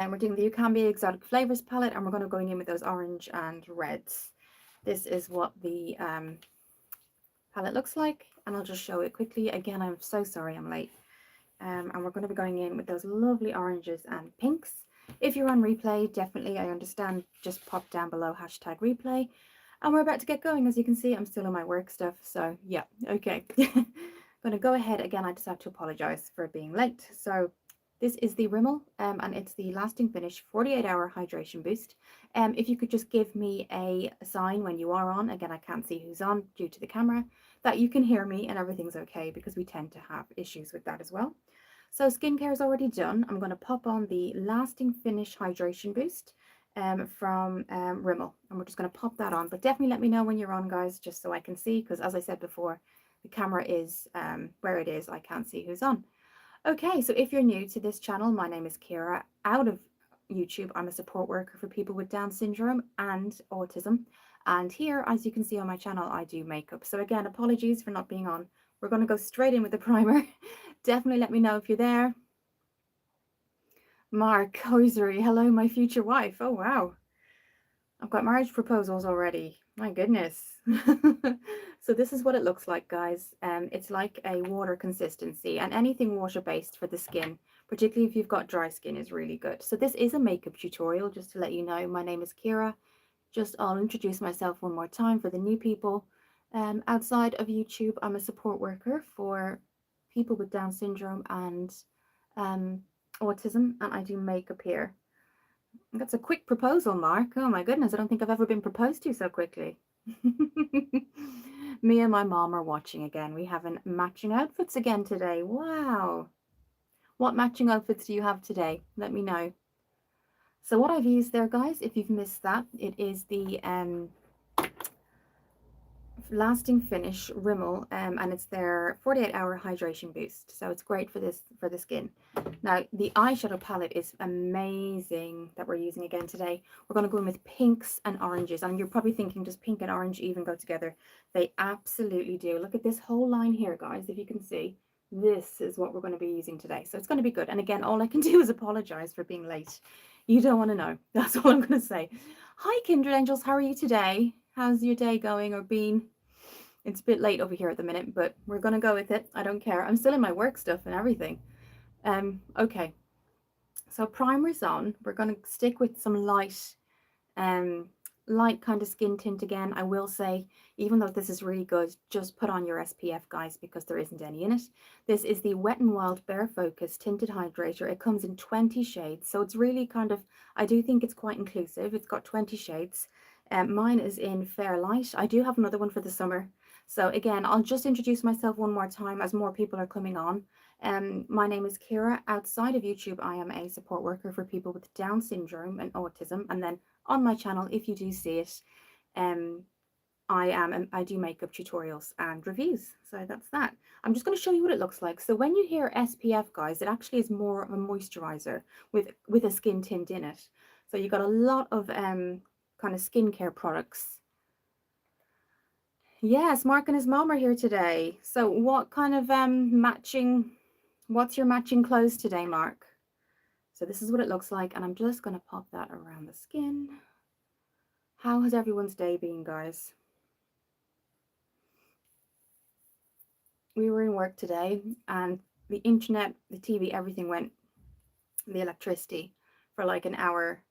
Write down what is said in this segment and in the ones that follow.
And we're doing the Ucanbe Exotic Flavours palette, and we're going to go in with those orange and reds. This is what the palette looks like, and I'll just show it quickly. Again, I'm so sorry I'm late. And we're going to be going in with those lovely oranges and pinks. If you're on replay, definitely, I understand, just pop down below hashtag replay. And we're about to get going. As you can see, I'm still in my work stuff, so yeah, okay. Going to go ahead again. I just have to apologize for being late. So this is the Rimmel, and it's the Lasting Finish 48-hour hydration boost. If you could just give me a sign when you are on, again, I can't see who's on due to the camera, that you can hear me and everything's okay, because we tend to have issues with that as well. So skincare is already done. I'm going to pop on the Lasting Finish Hydration Boost from Rimmel, and we're just going to pop that on. But definitely let me know when you're on, guys, just so I can see, because as I said before, the camera is where it is. I can't see who's on. Okay, so if you're new to this channel, my name is Kira. Out of YouTube, I'm a support worker for people with Down syndrome and autism. And here, as you can see on my channel, I do makeup. So again, apologies for not being on. We're going to go straight in with the primer. Definitely let me know if you're there. Mark Hoisery, hello, my future wife. Oh, wow. I've got marriage proposals already. My goodness. So this is what it looks like, guys. It's like a water consistency, and anything water-based for the skin, particularly if you've got dry skin, is really good. So this is a makeup tutorial, just to let you know. My name is Kira. Just I'll introduce myself one more time for the new people. Outside of YouTube, I'm a support worker for people with Down syndrome and autism, and I do makeup here. That's a quick proposal, Mark. Oh my goodness, I don't think I've ever been proposed to so quickly. Me and my mom are watching again. We have matching outfits again today. Wow. What matching outfits do you have today? Let me know. So what I've used there, guys, if you've missed that, it is the Lasting Finish Rimmel, and it's their 48-hour hydration boost. So it's great for the skin. Now the eyeshadow palette is amazing that we're using again today. We're going to go in with pinks and oranges, and you're probably thinking, does pink and orange even go together? They absolutely do. Look at this whole line here, guys. If you can see, this is what we're going to be using today. So it's going to be good. And again, all I can do is apologize for being late. You don't want to know. That's all I'm going to say. Hi, Kindred Angels. How are you today? How's your day going or been? It's a bit late over here at the minute, but we're going to go with it. I don't care. I'm still in my work stuff and everything. Okay. So primer's on. We're going to stick with some light kind of skin tint again. I will say, even though this is really good, just put on your SPF, guys, because there isn't any in it. This is the Wet n Wild Bare Focus Tinted Hydrator. It comes in 20 shades, so it's really kind of, I do think it's quite inclusive. It's got 20 shades. Mine is in Fair Light. I do have another one for the summer. So again, I'll just introduce myself one more time as more people are coming on. My name is Kira. Outside of YouTube, I am a support worker for people with Down syndrome and autism. And then on my channel, if you do see it, I do makeup tutorials and reviews. So that's that. I'm just going to show you what it looks like. So when you hear SPF, guys, it actually is more of a moisturizer with a skin tint in it. So you've got a lot of kind of skincare products. Yes, Mark and his mom are here today. So what kind of what's your matching clothes today, Mark? So this is what it looks like, and I'm just going to pop that around the skin. How has everyone's day been, guys? We were in work today, and the internet, the TV, everything went, the electricity, for like an hour.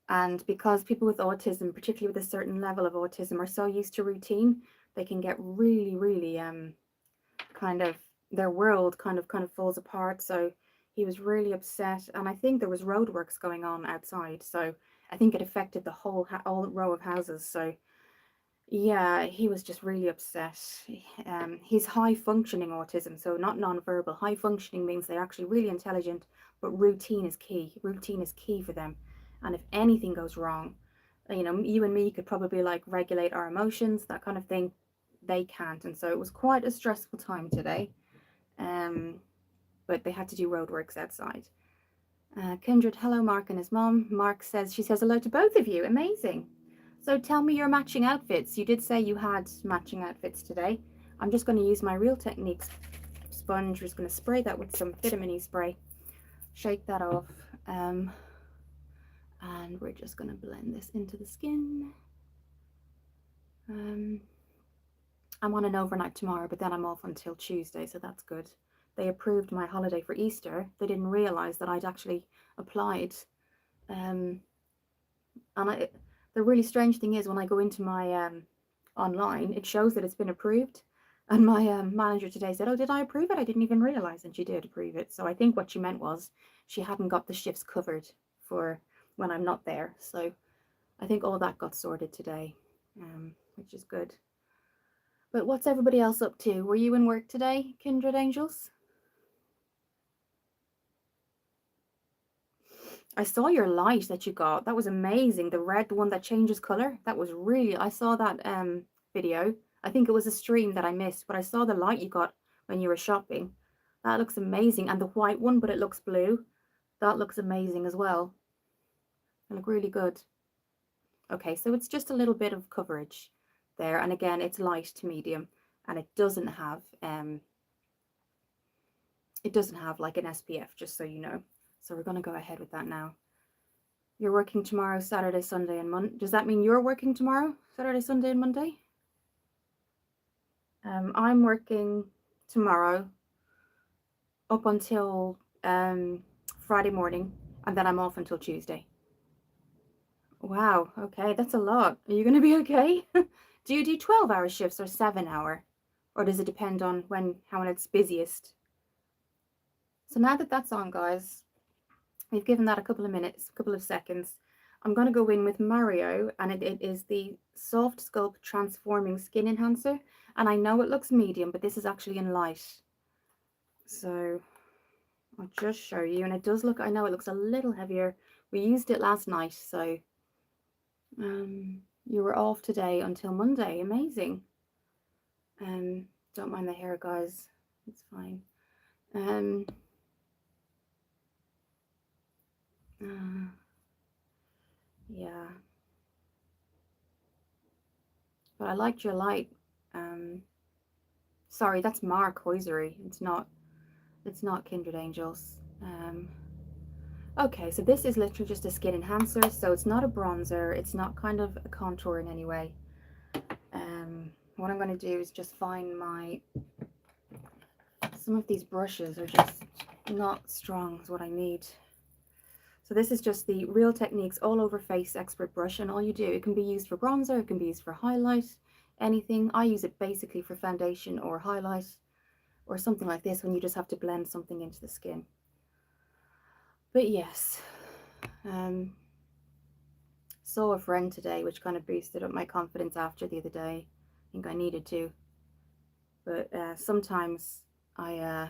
And because people with autism, particularly with a certain level of autism, are so used to routine, they can get really, really kind of, their world kind of falls apart. So he was really upset, and I think there was roadworks going on outside, so I think it affected the whole row of houses. So yeah, he was just really upset. He's high functioning autism, so not non-verbal. High functioning means they're actually really intelligent, but routine is key. Routine is key for them, and if anything goes wrong, you know, you and me could probably like regulate our emotions, that kind of thing. They can't, and so it was quite a stressful time today. But they had to do roadworks outside. Kindred, hello, Mark and his mom. Mark says, she says hello to both of you. Amazing. So tell me your matching outfits. You did say you had matching outfits today. I'm just going to use my Real Techniques sponge. I'm just going to spray that with some vitamin E spray. Shake that off. And we're just going to blend this into the skin. I'm on an overnight tomorrow, but then I'm off until Tuesday, so that's good. They approved my holiday for Easter. They didn't realise that I'd actually applied. And the really strange thing is when I go into my online, it shows that it's been approved. And my manager today said, "Oh, did I approve it? I didn't even realise." And she did approve it. So I think what she meant was she hadn't got the shifts covered for when I'm not there. So I think all that got sorted today, which is good. But what's everybody else up to? Were you in work today, Kindred Angels? I saw your light that you got. That was amazing. The red, the one that changes color. That was really, I saw that video. I think it was a stream that I missed, but I saw the light you got when you were shopping. That looks amazing. And the white one, but it looks blue. That looks amazing as well. They look really good. Okay, so it's just a little bit of coverage there. And again, it's light to medium, and it doesn't have like an SPF, just so you know. So we're going to go ahead with that now. You're working tomorrow, Saturday, Sunday, and Monday. Does that mean you're working tomorrow, Saturday, Sunday, and Monday? I'm working tomorrow up until Friday morning, and then I'm off until Tuesday. Wow, okay, that's a lot. Are you going to be okay? Do you do 12-hour shifts or 7-hour? Or does it depend on how it's busiest? So now that that's on, guys, we've given that a couple of minutes, a couple of seconds. I'm going to go in with Mario, and it is the Soft Sculpt Transforming Skin Enhancer. And I know it looks medium, but this is actually in light. So I'll just show you. And it does look, I know it looks a little heavier. We used it last night, so you were off today until Monday. Amazing. Don't mind the hair, guys. It's fine. Yeah. But I liked your light. Sorry, that's Mark Hoisery. It's not Kindred Angels. Okay, so this is literally just a skin enhancer, so it's not a bronzer, it's not kind of a contour in any way. What I'm going to do is just find some of these brushes are just not strong is what I need. So this is just the Real Techniques All Over Face Expert Brush, and all you do, it can be used for bronzer, it can be used for highlight, anything. I use it basically for foundation or highlight or something like this when you just have to blend something into the skin. But yes, saw a friend today, which kind of boosted up my confidence after the other day. I think I needed to. But sometimes I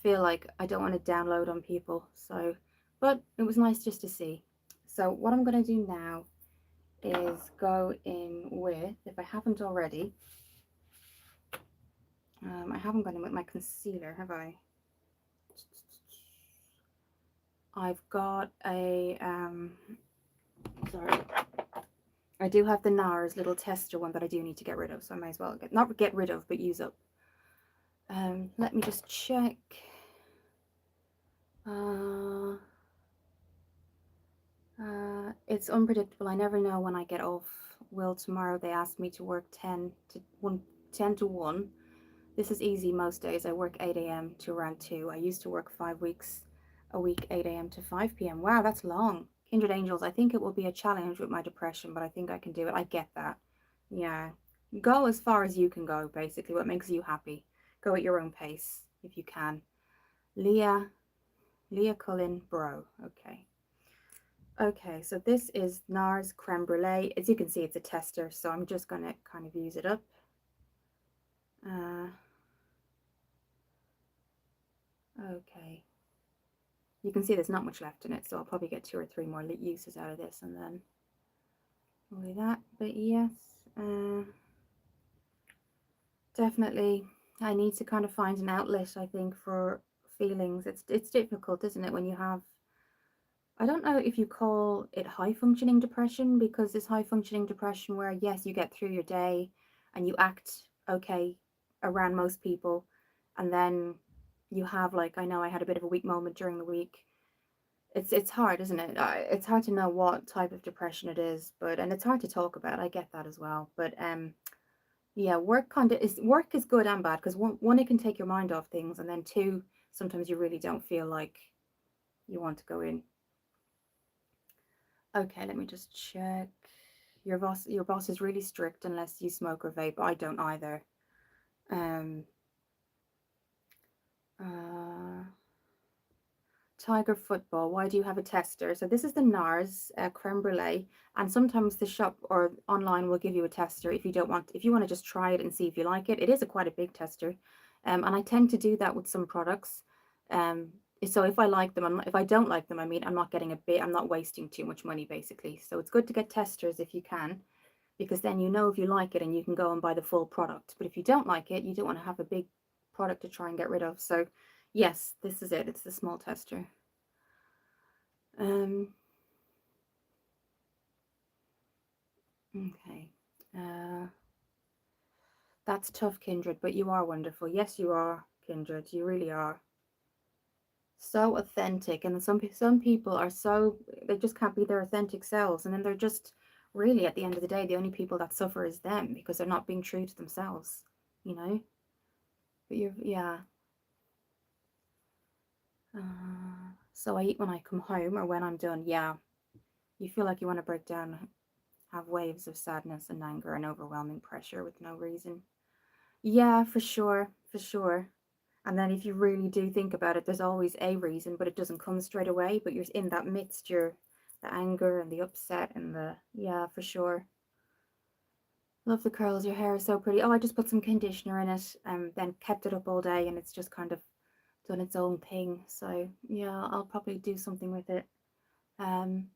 feel like I don't want to download on people. So, but it was nice just to see. So what I'm going to do now is go in with, if I haven't already, I haven't gone in with my concealer, have I? I've got a, sorry, I do have the NARS little tester one that I do need to get rid of, so I might as well not get rid of, but use up. Let me just check. It's unpredictable. I never know when I get off. Will tomorrow they asked me to work 10 to 1. This is easy most days. I work 8 a.m. to around 2. I used to work 5 weeks a week, 8 a.m. to 5 p.m. Wow, that's long. Kindred Angels, I think it will be a challenge with my depression, but I think I can do it. I get that. Yeah. Go as far as you can go, basically. What makes you happy. Go at your own pace, if you can. Leah Cullen Bro. Okay. Okay, so this is NARS Creme Brulee. As you can see, it's a tester, so I'm just going to kind of use it up. Okay. You can see there's not much left in it, so I'll probably get 2 or 3 more uses out of this, and then only that. But yes, definitely I need to kind of find an outlet, I think, for feelings. It's difficult, isn't it, when you have, I don't know if you call it high functioning depression, because it's high functioning depression where, yes, you get through your day and you act okay around most people, and then you have, like, I know I had a bit of a weak moment during the week. It's hard, isn't it? It's hard to know what type of depression it is, but and it's hard to talk about. I get that as well. But yeah, work is good and bad because one it can take your mind off things, and then two, sometimes you really don't feel like you want to go in. Okay, let me just check. Your boss is really strict unless you smoke or vape. I don't either. Um uh Tiger football. Why do you have a tester? So this is the NARS creme brulee, and sometimes the shop or online will give you a tester if you want to just try it and see if you like it. It is quite a big tester, and I tend to do that with some products. Um, so if I like them, if I don't like them, I mean, I'm not getting a bit. I'm not wasting too much money, basically. So it's good to get testers if you can, because then you know if you like it and you can go and buy the full product. But if you don't like it, you don't want to have a big product to try and get rid of. So yes, this is it. It's the small tester. Um, okay. Uh, that's tough, Kindred, but you are wonderful. Yes, you are, Kindred. You really are. So authentic. And some people are so, they just can't be their authentic selves. And then they're just really, at the end of the day, the only people that suffer is them because they're not being true to themselves, you know? But you're, yeah. So I eat when I come home or when I'm done. Yeah. You feel like you want to break down, have waves of sadness and anger and overwhelming pressure with no reason. Yeah, for sure, for sure. And then if you really do think about it, there's always a reason, but it doesn't come straight away. But you're in that mixture, the anger and the upset and the, yeah, for sure. Love the curls. Your hair is so pretty. Oh, I just put some conditioner in it and then kept it up all day and it's just kind of done its own thing. So yeah, I'll probably do something with it. Um,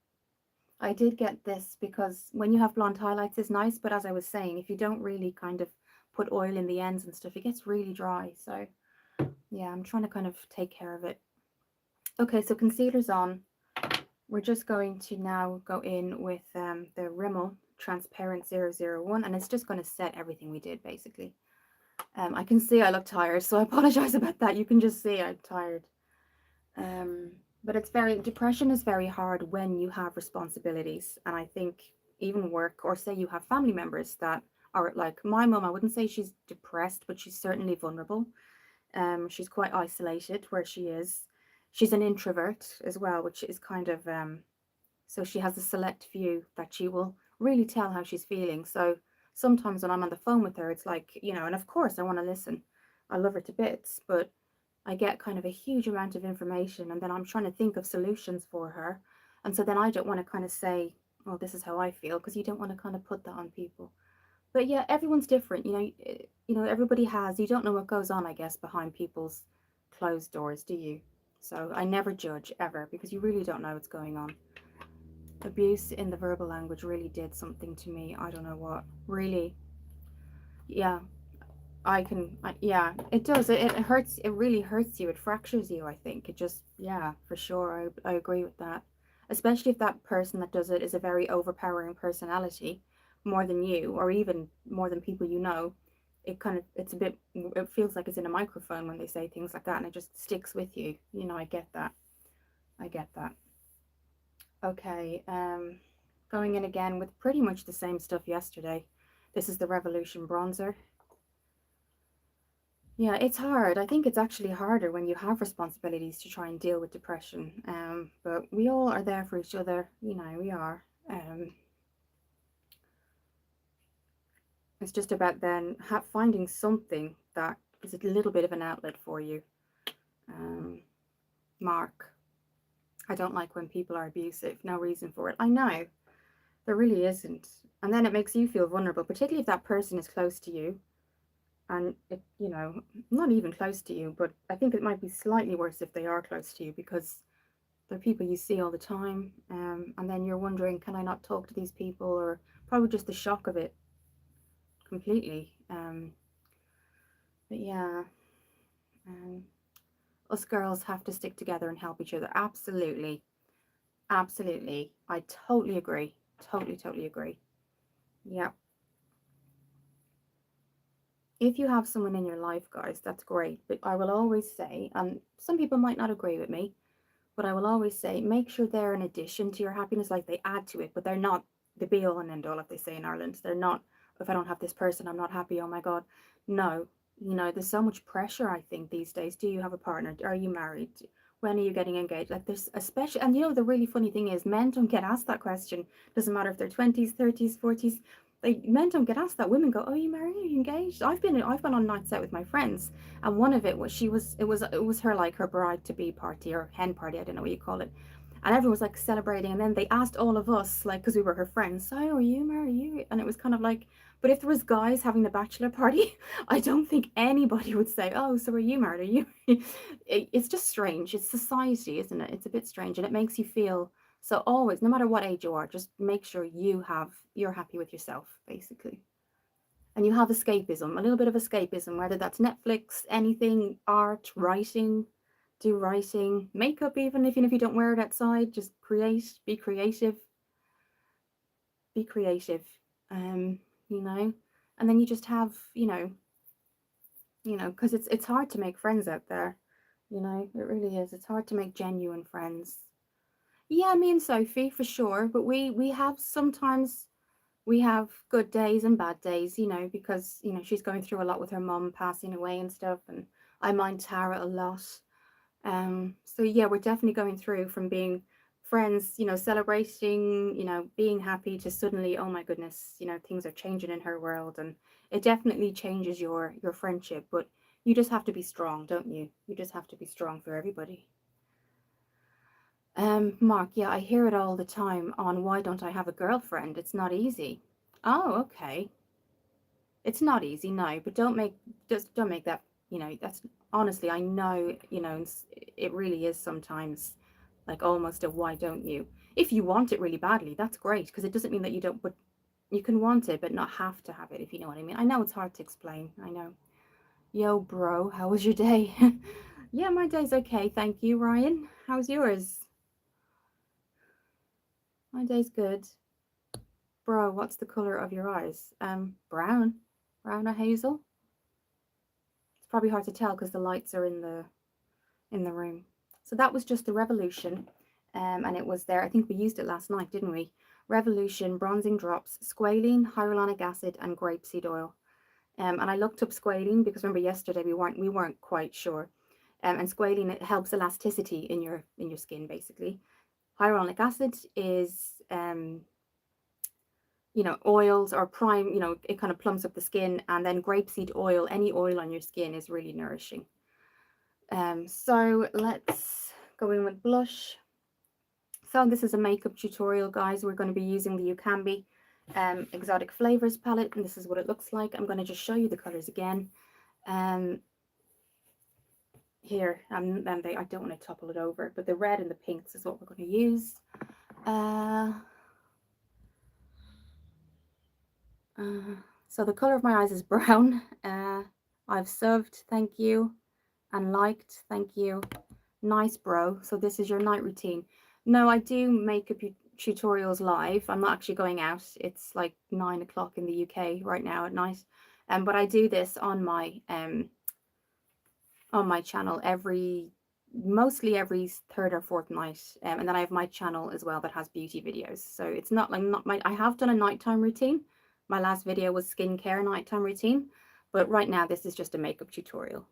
I did get this because when you have blonde highlights, it's nice. But as I was saying, if you don't really kind of put oil in the ends and stuff, it gets really dry. So yeah, I'm trying to kind of take care of it. Okay, so concealer's on. We're just going to now go in with the Rimmel Transparent 001, and it's just going to set everything we did, basically. I can see I look tired, so I apologize about that. You can just see I'm tired. Um, but depression is very hard when you have responsibilities. And I think even work, or say you have family members that are like my mum, I wouldn't say she's depressed, but she's certainly vulnerable. She's quite isolated where she is. She's an introvert as well, which is kind of so she has a select few that she will really tell how she's feeling. So sometimes when I'm on the phone with her, it's like, and of course I want to listen. I love her to bits, but I get kind of a huge amount of information and then I'm trying to think of solutions for her. And so then I don't want to kind of say, well, this is how I feel, because you don't want to kind of put that on people. But yeah, everyone's different. Everybody has, you don't know what goes on, I guess, behind people's closed doors, do you? So I never judge ever because you really don't know what's going on. Abuse in the verbal language really did something to me. I don't know what. Really. Yeah, yeah, it does. It hurts. It really hurts you. It fractures you, I think. It just, yeah, for sure. I agree with that. Especially if that person that does it is a very overpowering personality, more than you, or even more than people you know. It feels like it's in a microphone when they say things like that, and it just sticks with you. I get that. I get that. Okay, going in again with pretty much the same stuff yesterday. This is the Revolution bronzer. Yeah, it's hard. I think it's actually harder when you have responsibilities to try and deal with depression. But we all are there for each other. We are. It's just about then finding something that is a little bit of an outlet for you. Um, Mark, I don't like when people are abusive. No reason for it. I know. There really isn't. And then it makes you feel vulnerable, particularly if that person is close to you. And not even close to you, but I think it might be slightly worse if they are close to you because they're people you see all the time. And then you're wondering, can I not talk to these people? Or probably just the shock of it completely. But yeah, um, us girls have to stick together and help each other. Absolutely. Absolutely. I totally agree. Totally, totally agree. Yeah. If you have someone in your life, guys, that's great. But I will always say, and some people might not agree with me, But I will always say, make sure they're an addition to your happiness, like they add to it, but they're not the be all and end all, like they say in Ireland. They're not, if I don't have this person, I'm not happy. Oh my God. No, there's so much pressure, I think, these days. Do you have a partner? Are you married? When are you getting engaged? Like there's especially, and the really funny thing is men don't get asked that question. Doesn't matter if they're 20s, 30s, 40s. Men don't get asked that. Women go, "Oh, are you married? Are you engaged?" I've been on nights out with my friends, and one of it was it was her, like, her bride to be party or hen party, I don't know what you call it, and everyone was like celebrating, and then they asked all of us, like, because we were her friends, "So are you married? Are you?" And it was kind of like, but if there was guys having the bachelor party, I don't think anybody would say, "Oh, so are you married? Are you?" It's just strange. It's society, isn't it? It's a bit strange, and it makes you feel, so always, no matter what age you are, just make sure you're happy with yourself, basically. And you have escapism, a little bit of escapism, whether that's Netflix, anything, art, writing, do writing, makeup, even if you don't wear it outside, just create, be creative, be creative, um, you know, and then you just have, because it's hard to make friends out there, it really is. It's hard to make genuine friends. Yeah, me and Sophie for sure, but we have sometimes we have good days and bad days, because she's going through a lot with her mum passing away and stuff, and I mind Tara a lot. So yeah, we're definitely going through from being friends, celebrating, being happy, to suddenly, oh my goodness, things are changing in her world, and it definitely changes your friendship. But you just have to be strong, don't you? You just have to be strong for everybody. Mark, yeah, I hear it all the time on why don't I have a girlfriend? It's not easy. Oh, okay. It's not easy, no, but don't make that, that's, honestly, I know, it really is sometimes like almost a why don't you? If you want it really badly, that's great, because it doesn't mean that you don't, but you can want it but not have to have it, if you know what I mean. I know it's hard to explain, I know. Yo, bro, how was your day? Yeah, my day's okay, thank you, Ryan. How's yours? My day's good. Bro, what's the color of your eyes? Brown. Brown or hazel? It's probably hard to tell because the lights are in the room. So that was just the Revolution, and it was there. I think we used it last night, didn't we? Revolution bronzing drops, squalene, hyaluronic acid, and grapeseed oil. And I looked up squalene because remember yesterday we weren't quite sure. And squalene, it helps elasticity in your skin, basically. Hyaluronic acid is oils or prime, it kind of plumps up the skin, and then grapeseed oil, any oil on your skin is really nourishing. So let's go in with blush. So this is a makeup tutorial, guys. We're going to be using the Ucanbe Exotic Flavors palette, and this is what it looks like. I'm going to just show you the colors again. Here, I don't want to topple it over, but the red and the pinks is what we're going to use. So the color of my eyes is brown. I've served, thank you, and liked, thank you. Nice, bro. So this is your night routine. No, I do makeup tutorials live. I'm not actually going out. It's like 9 o'clock in the UK right now at night. But I do this on my channel mostly every third or fourth night. And then I have my channel as well that has beauty videos. So it's not I have done a nighttime routine. My last video was skincare nighttime routine, but right now this is just a makeup tutorial.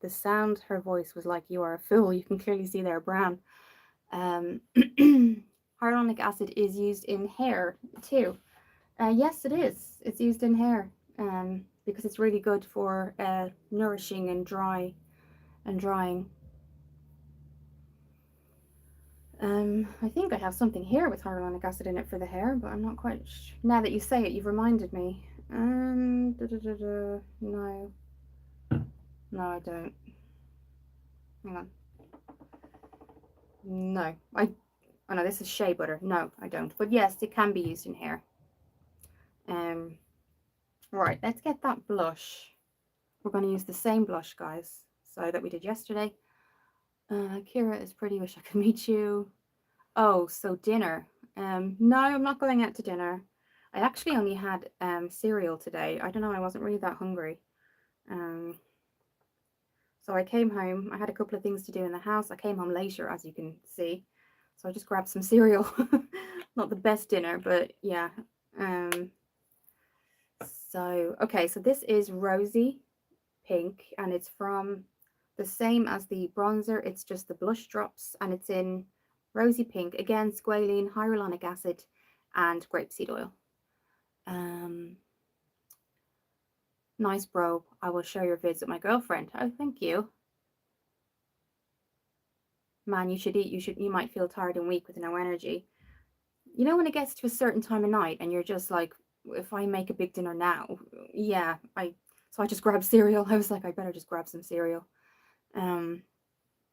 The sound, her voice was like, "You are a fool." You can clearly see there, brown. Hyaluronic acid is used in hair too. Yes, it is. It's used in hair because it's really good for nourishing and drying. I think I have something here with hyaluronic acid in it for the hair, but I'm not quite sure. Now that you say it, you've reminded me. No. No, I don't. Hang on. No. Oh no, this is shea butter. No, I don't. But yes, it can be used in hair. Right, let's get that blush. We're going to use the same blush, guys, so that we did yesterday. Kira is pretty. Wish I could meet you. Oh, so dinner. No, I'm not going out to dinner. I actually only had cereal today. I don't know, I wasn't really that hungry. So I came home, I had a couple of things to do in the house. I came home later, as you can see. So I just grabbed some cereal. Not the best dinner, but yeah. Um, okay, so this is Rosy Pink, and it's from the same as the bronzer. It's just the blush drops, and it's in Rosy Pink. Again, squalene, hyaluronic acid, and grapeseed oil. Nice bro. I will share your vids with my girlfriend. Oh, thank you. Man, you should eat. You might feel tired and weak with no energy. You know when it gets to a certain time of night and you're just like, if I make a big dinner now, yeah, so I just grabbed cereal. I was like, I better just grab some cereal. But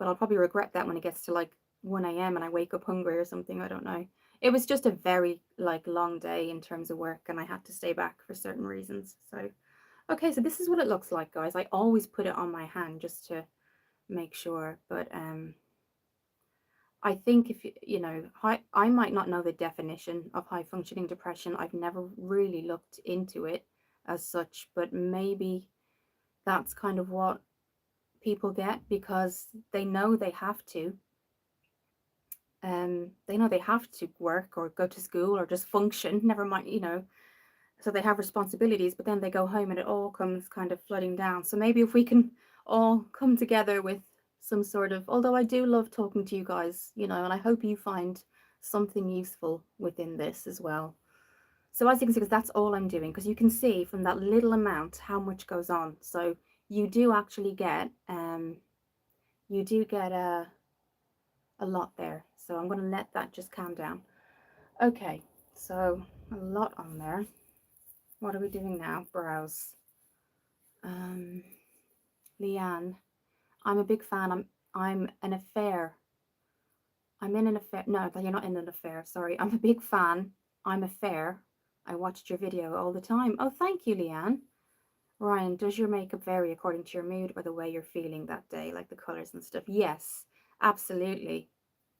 I'll probably regret that when it gets to like 1 a.m. and I wake up hungry or something. I don't know. It was just a very like long day in terms of work, and I had to stay back for certain reasons. So, okay, so this is what it looks like, guys. I always put it on my hand just to make sure, but I think if you know, I might not know the definition of high functioning depression. I've never really looked into it as such, but maybe that's kind of what people get because they know they have to. They know they have to work or go to school or just function, never mind, you know, so they have responsibilities, but then they go home and it all comes kind of flooding down. So maybe if we can all come together with some sort of, although I do love talking to you guys, you know, and I hope you find something useful within this as well. So as you can see, because that's all I'm doing, because you can see from that little amount how much goes on. So you do actually get, a lot there. So I'm going to let that just calm down. Okay, so a lot on there. What are we doing now? Brows. Leanne, I'm a big fan. I'm an affair. I'm in an affair. No, you're not in an affair. Sorry. I'm a big fan. I'm a fair. I watched your video all the time. Oh, thank you, Leanne. Ryan, does your makeup vary according to your mood or the way you're feeling that day, like the colors and stuff? Yes, absolutely.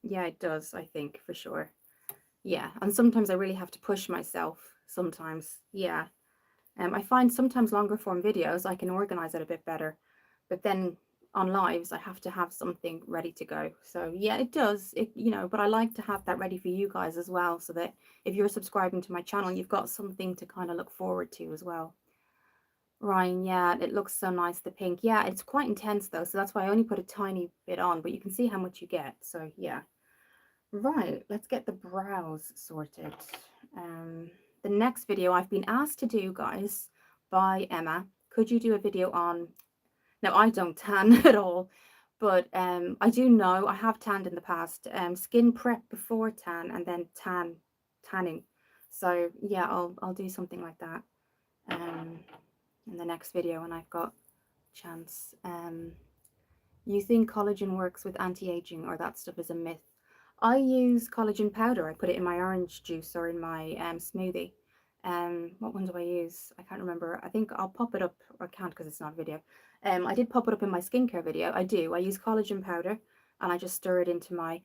Yeah, it does, I think, for sure. Yeah, and sometimes I really have to push myself sometimes. Yeah. I find sometimes longer form videos, I can organize it a bit better, but then on lives, I have to have something ready to go. So yeah, it does, you know, but I like to have that ready for you guys as well, so that if you're subscribing to my channel, you've got something to kind of look forward to as well. Ryan, yeah, it looks so nice, the pink. Yeah, it's quite intense though, so that's why I only put a tiny bit on, but you can see how much you get. So yeah. Right, let's get the brows sorted. The next video I've been asked to do, guys, by Emma. Could you do a video on, now I don't tan at all, but I do know I have tanned in the past, skin prep before tan and then tanning. So yeah, I'll do something like that in the next video when I've got chance. You think collagen works with anti-aging or that stuff is a myth? I use collagen powder. I put it in my orange juice or in my smoothie. What one do I use? I can't remember. I think I'll pop it up. I can't because it's not a video. I did pop it up in my skincare video. I do. I use collagen powder and I just stir it into my.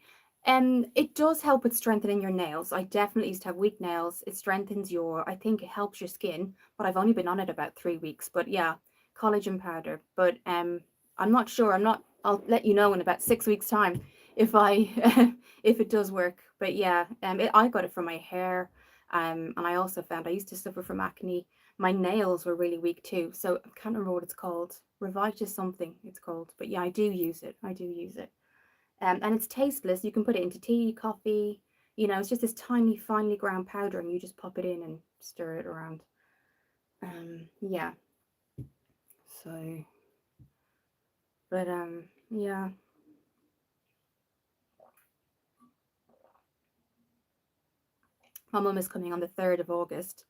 It does help with strengthening your nails. I definitely used to have weak nails. It strengthens I think it helps your skin, but I've only been on it about 3 weeks. But yeah, collagen powder. But I'm not sure. I'll let you know in about 6 weeks time if I if it does work. But yeah, I got it from my hair, and I also found I used to suffer from acne. My nails were really weak too, so I can't remember what it's called. Revitus something it's called. But yeah, I do use it. I do use it. And it's tasteless. You can put it into tea, coffee. You know, it's just this tiny, finely ground powder, and you just pop it in and stir it around. Yeah. So, but yeah. My mum is coming on the 3rd of August,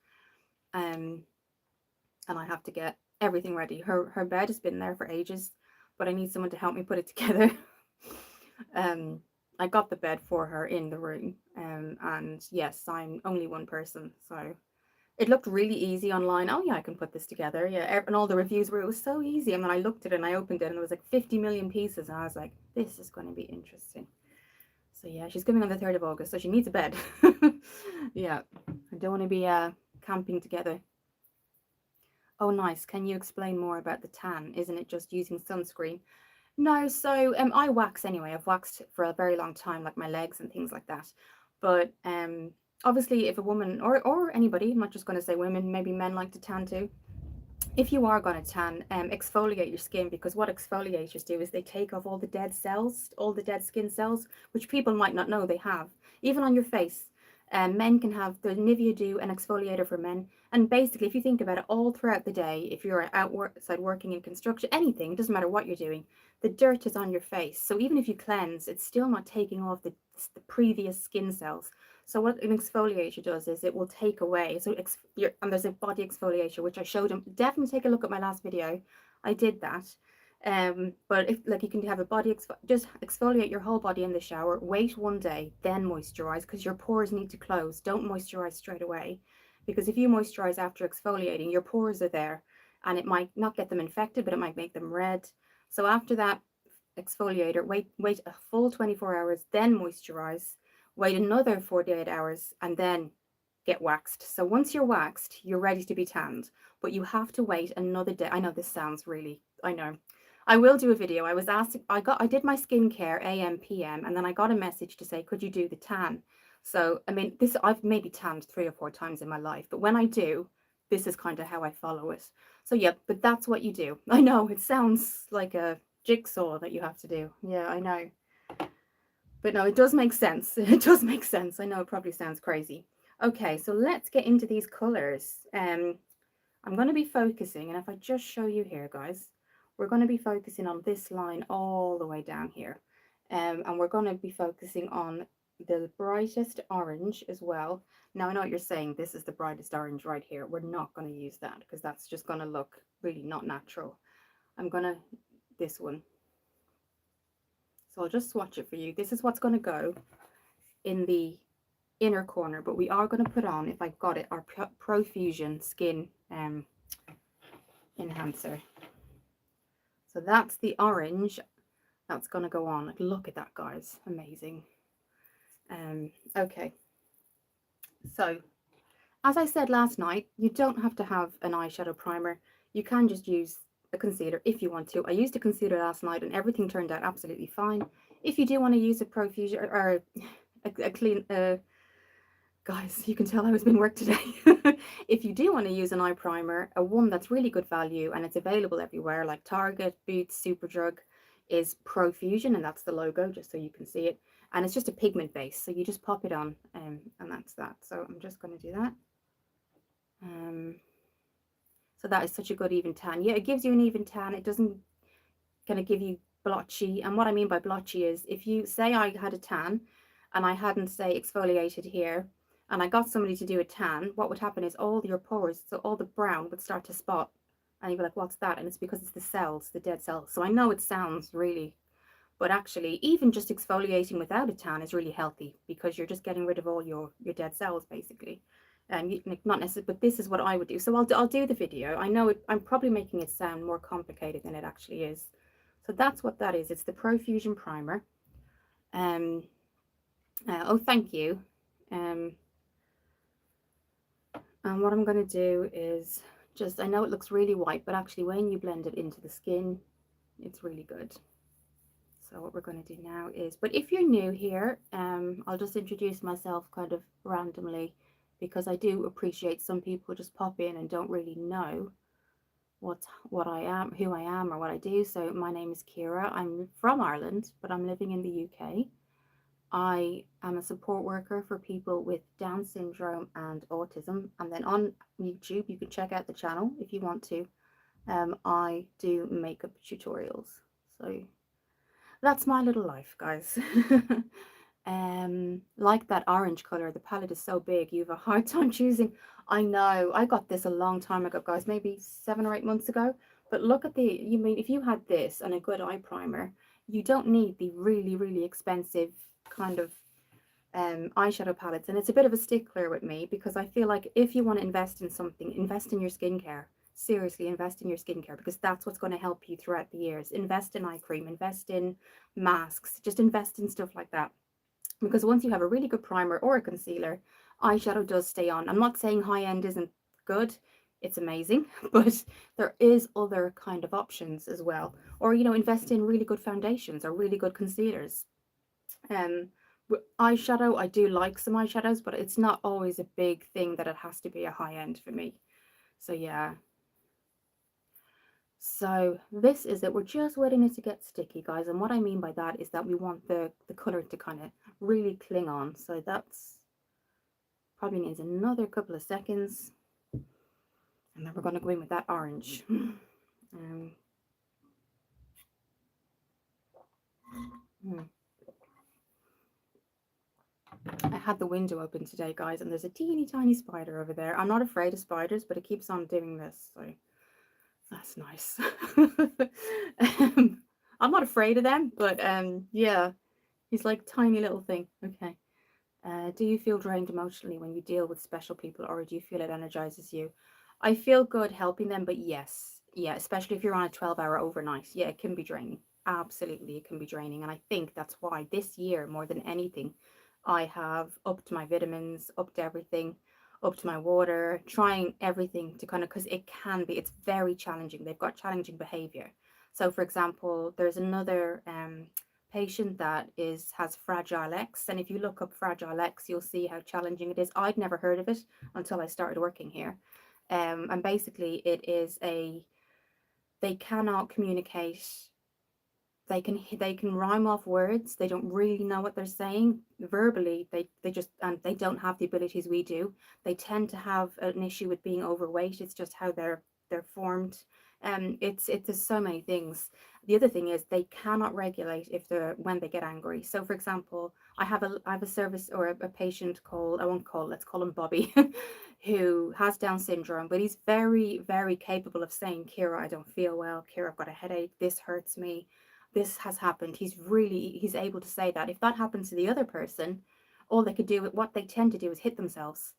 and I have to get everything ready. Her bed has been there for ages, but I need someone to help me put it together. I got the bed for her in the room, and yes, I'm only one person, so it looked really easy online. Oh yeah, I can put this together. Yeah, and all the reviews were, it was so easy. And then I looked at it and I opened it and it was like 50 million pieces, and I was like, this is going to be interesting. So yeah, she's coming on the 3rd of August, so she needs a bed. Yeah, I don't want to be camping together. Oh, nice. Can you explain more about the tan? Isn't it just using sunscreen? No, so I wax anyway. I've waxed for a very long time, like my legs and things like that. But obviously, if a woman or anybody, I'm not just going to say women, maybe men like to tan too. If you are going to tan, exfoliate your skin, because what exfoliators do is they take off all the dead cells, all the dead skin cells, which people might not know they have. Even on your face, men can have the Nivea Do, an exfoliator for men. And basically, if you think about it, all throughout the day, if you're outside working in construction, anything, doesn't matter what you're doing, the dirt is on your face. So even if you cleanse, it's still not taking off the previous skin cells. So what an exfoliator does is it will take away. So and there's a body exfoliator which I showed him. Definitely take a look at my last video. I did that. But if like you can have a just exfoliate your whole body in the shower. Wait one day, then moisturize, because your pores need to close. Don't moisturize straight away, because if you moisturize after exfoliating, your pores are there, and it might not get them infected, but it might make them red. So after that exfoliator, wait a full 24 hours, then moisturize. Wait another 48 hours, and then get waxed. So once you're waxed, you're ready to be tanned, but you have to wait another day. I know this sounds really, I know. I will do a video. I was asked, I did my skincare AM, PM, and then I got a message to say, could you do the tan? So, I mean, I've maybe tanned 3 or 4 times in my life, but when I do, this is kind of how I follow it. So, yeah, but that's what you do. I know it sounds like a jigsaw that you have to do. Yeah, I know. But no, it does make sense. It does make sense. I know it probably sounds crazy. Okay, so let's get into these colors. I'm going to be focusing, and if I just show you here, guys, we're going to be focusing on this line all the way down here. And we're going to be focusing on the brightest orange as well. Now, I know what you're saying. This is the brightest orange right here. We're not going to use that because that's just going to look really not natural. I'm going to, this one. So I'll just swatch it for you. This is what's going to go in the inner corner, but we are going to put on, if I've got it, our Profusion Skin Enhancer. So that's the orange that's going to go on. Look at that, guys. Amazing. Okay. So, as I said last night, you don't have to have an eyeshadow primer. You can just use a concealer if you want to. I used a concealer last night and everything turned out absolutely fine. If you do want to use a Profusion or a clean, guys, you can tell I was been work today. If you do want to use an eye primer, one that's really good value and it's available everywhere, like Target, Boots, Superdrug, is Profusion, and that's the logo, just so you can see it. And it's just a pigment base, so you just pop it on, and that's that. So I'm just going to do that. So that is such a good even tan. Yeah, it gives you an even tan. It doesn't kind of give you blotchy. And what I mean by blotchy is, if you say I had a tan and I hadn't, say, exfoliated here, and I got somebody to do a tan, what would happen is all your pores, so all the brown would start to spot. And you'd be like, what's that? And it's because it's the cells, the dead cells. So I know it sounds really, but actually, even just exfoliating without a tan is really healthy, because you're just getting rid of all your dead cells, basically. And not necessarily, but this is what I would do. So I'll do the video. I know I'm probably making it sound more complicated than it actually is. So that's what that is. It's the Profusion Primer. Oh, thank you. And what I'm going to do is just, I know it looks really white, but actually when you blend it into the skin, it's really good. So what we're going to do now is, but if you're new here, I'll just introduce myself kind of randomly, because I do appreciate some people just pop in and don't really know what I am, who I am, or what I do. So my name is Kira. I'm from Ireland, but I'm living in the UK. I am a support worker for people with Down syndrome and autism. And then on YouTube, you can check out the channel if you want to. I do makeup tutorials. So that's my little life, guys. Like that orange color, the palette is so big, you have a hard time choosing. I know, I got this a long time ago, guys, maybe 7 or 8 months ago. But look at if you had this and a good eye primer, you don't need the really, really expensive kind of eyeshadow palettes. And it's a bit of a stickler with me, because I feel like if you want to invest in something, invest in your skincare. Seriously, invest in your skincare, because that's what's going to help you throughout the years. Invest in eye cream, invest in masks, just invest in stuff like that. Because once you have a really good primer or a concealer, eyeshadow does stay on. I'm not saying high end isn't good. it's amazing. But there is other kind of options as well. Or, you know, invest in really good foundations or really good concealers. Um, eyeshadow, I do like some eyeshadows, but it's not always a big thing that it has to be a high end for me. So yeah. So this is it. We're just waiting it to get sticky, guys. And what I mean by that is that we want the colour to kind of really cling on. So that's probably needs another couple of seconds. And then we're going to go in with that orange. um, hmm. I had the window open today, guys, and there's a teeny tiny spider over there. I'm not afraid of spiders, but it keeps on doing this, so that's nice. I'm not afraid of them, but yeah, he's like tiny little thing. Okay. Do you feel drained emotionally when you deal with special people, or do you feel it energizes you? I feel good helping them, but yes, yeah, especially if you're on a 12-hour overnight, yeah, it can be draining. Absolutely, it can be draining. And I think that's why this year, more than anything, I have upped my vitamins, upped everything, upped my water, trying everything to kind of, because it can be, it's very challenging. They've got challenging behavior. So, for example, there's another patient that has Fragile X, and if you look up Fragile X, you'll see how challenging it is. I'd never heard of it until I started working here. And basically it is they cannot communicate. They can rhyme off words. They don't really know what they're saying verbally. They just, and they don't have the abilities we do. They tend to have an issue with being overweight. It's just how they're formed. It's there's so many things. The other thing is they cannot regulate if they're when they get angry. So for example, I have a service or a patient called, I won't call, let's call him Bobby, who has Down syndrome, but he's very, very capable of saying, Kira, I don't feel well. Kira, I've got a headache. This hurts me. This has happened. He's able to say that. If that happens to the other person, all they could do, what they tend to do is hit themselves.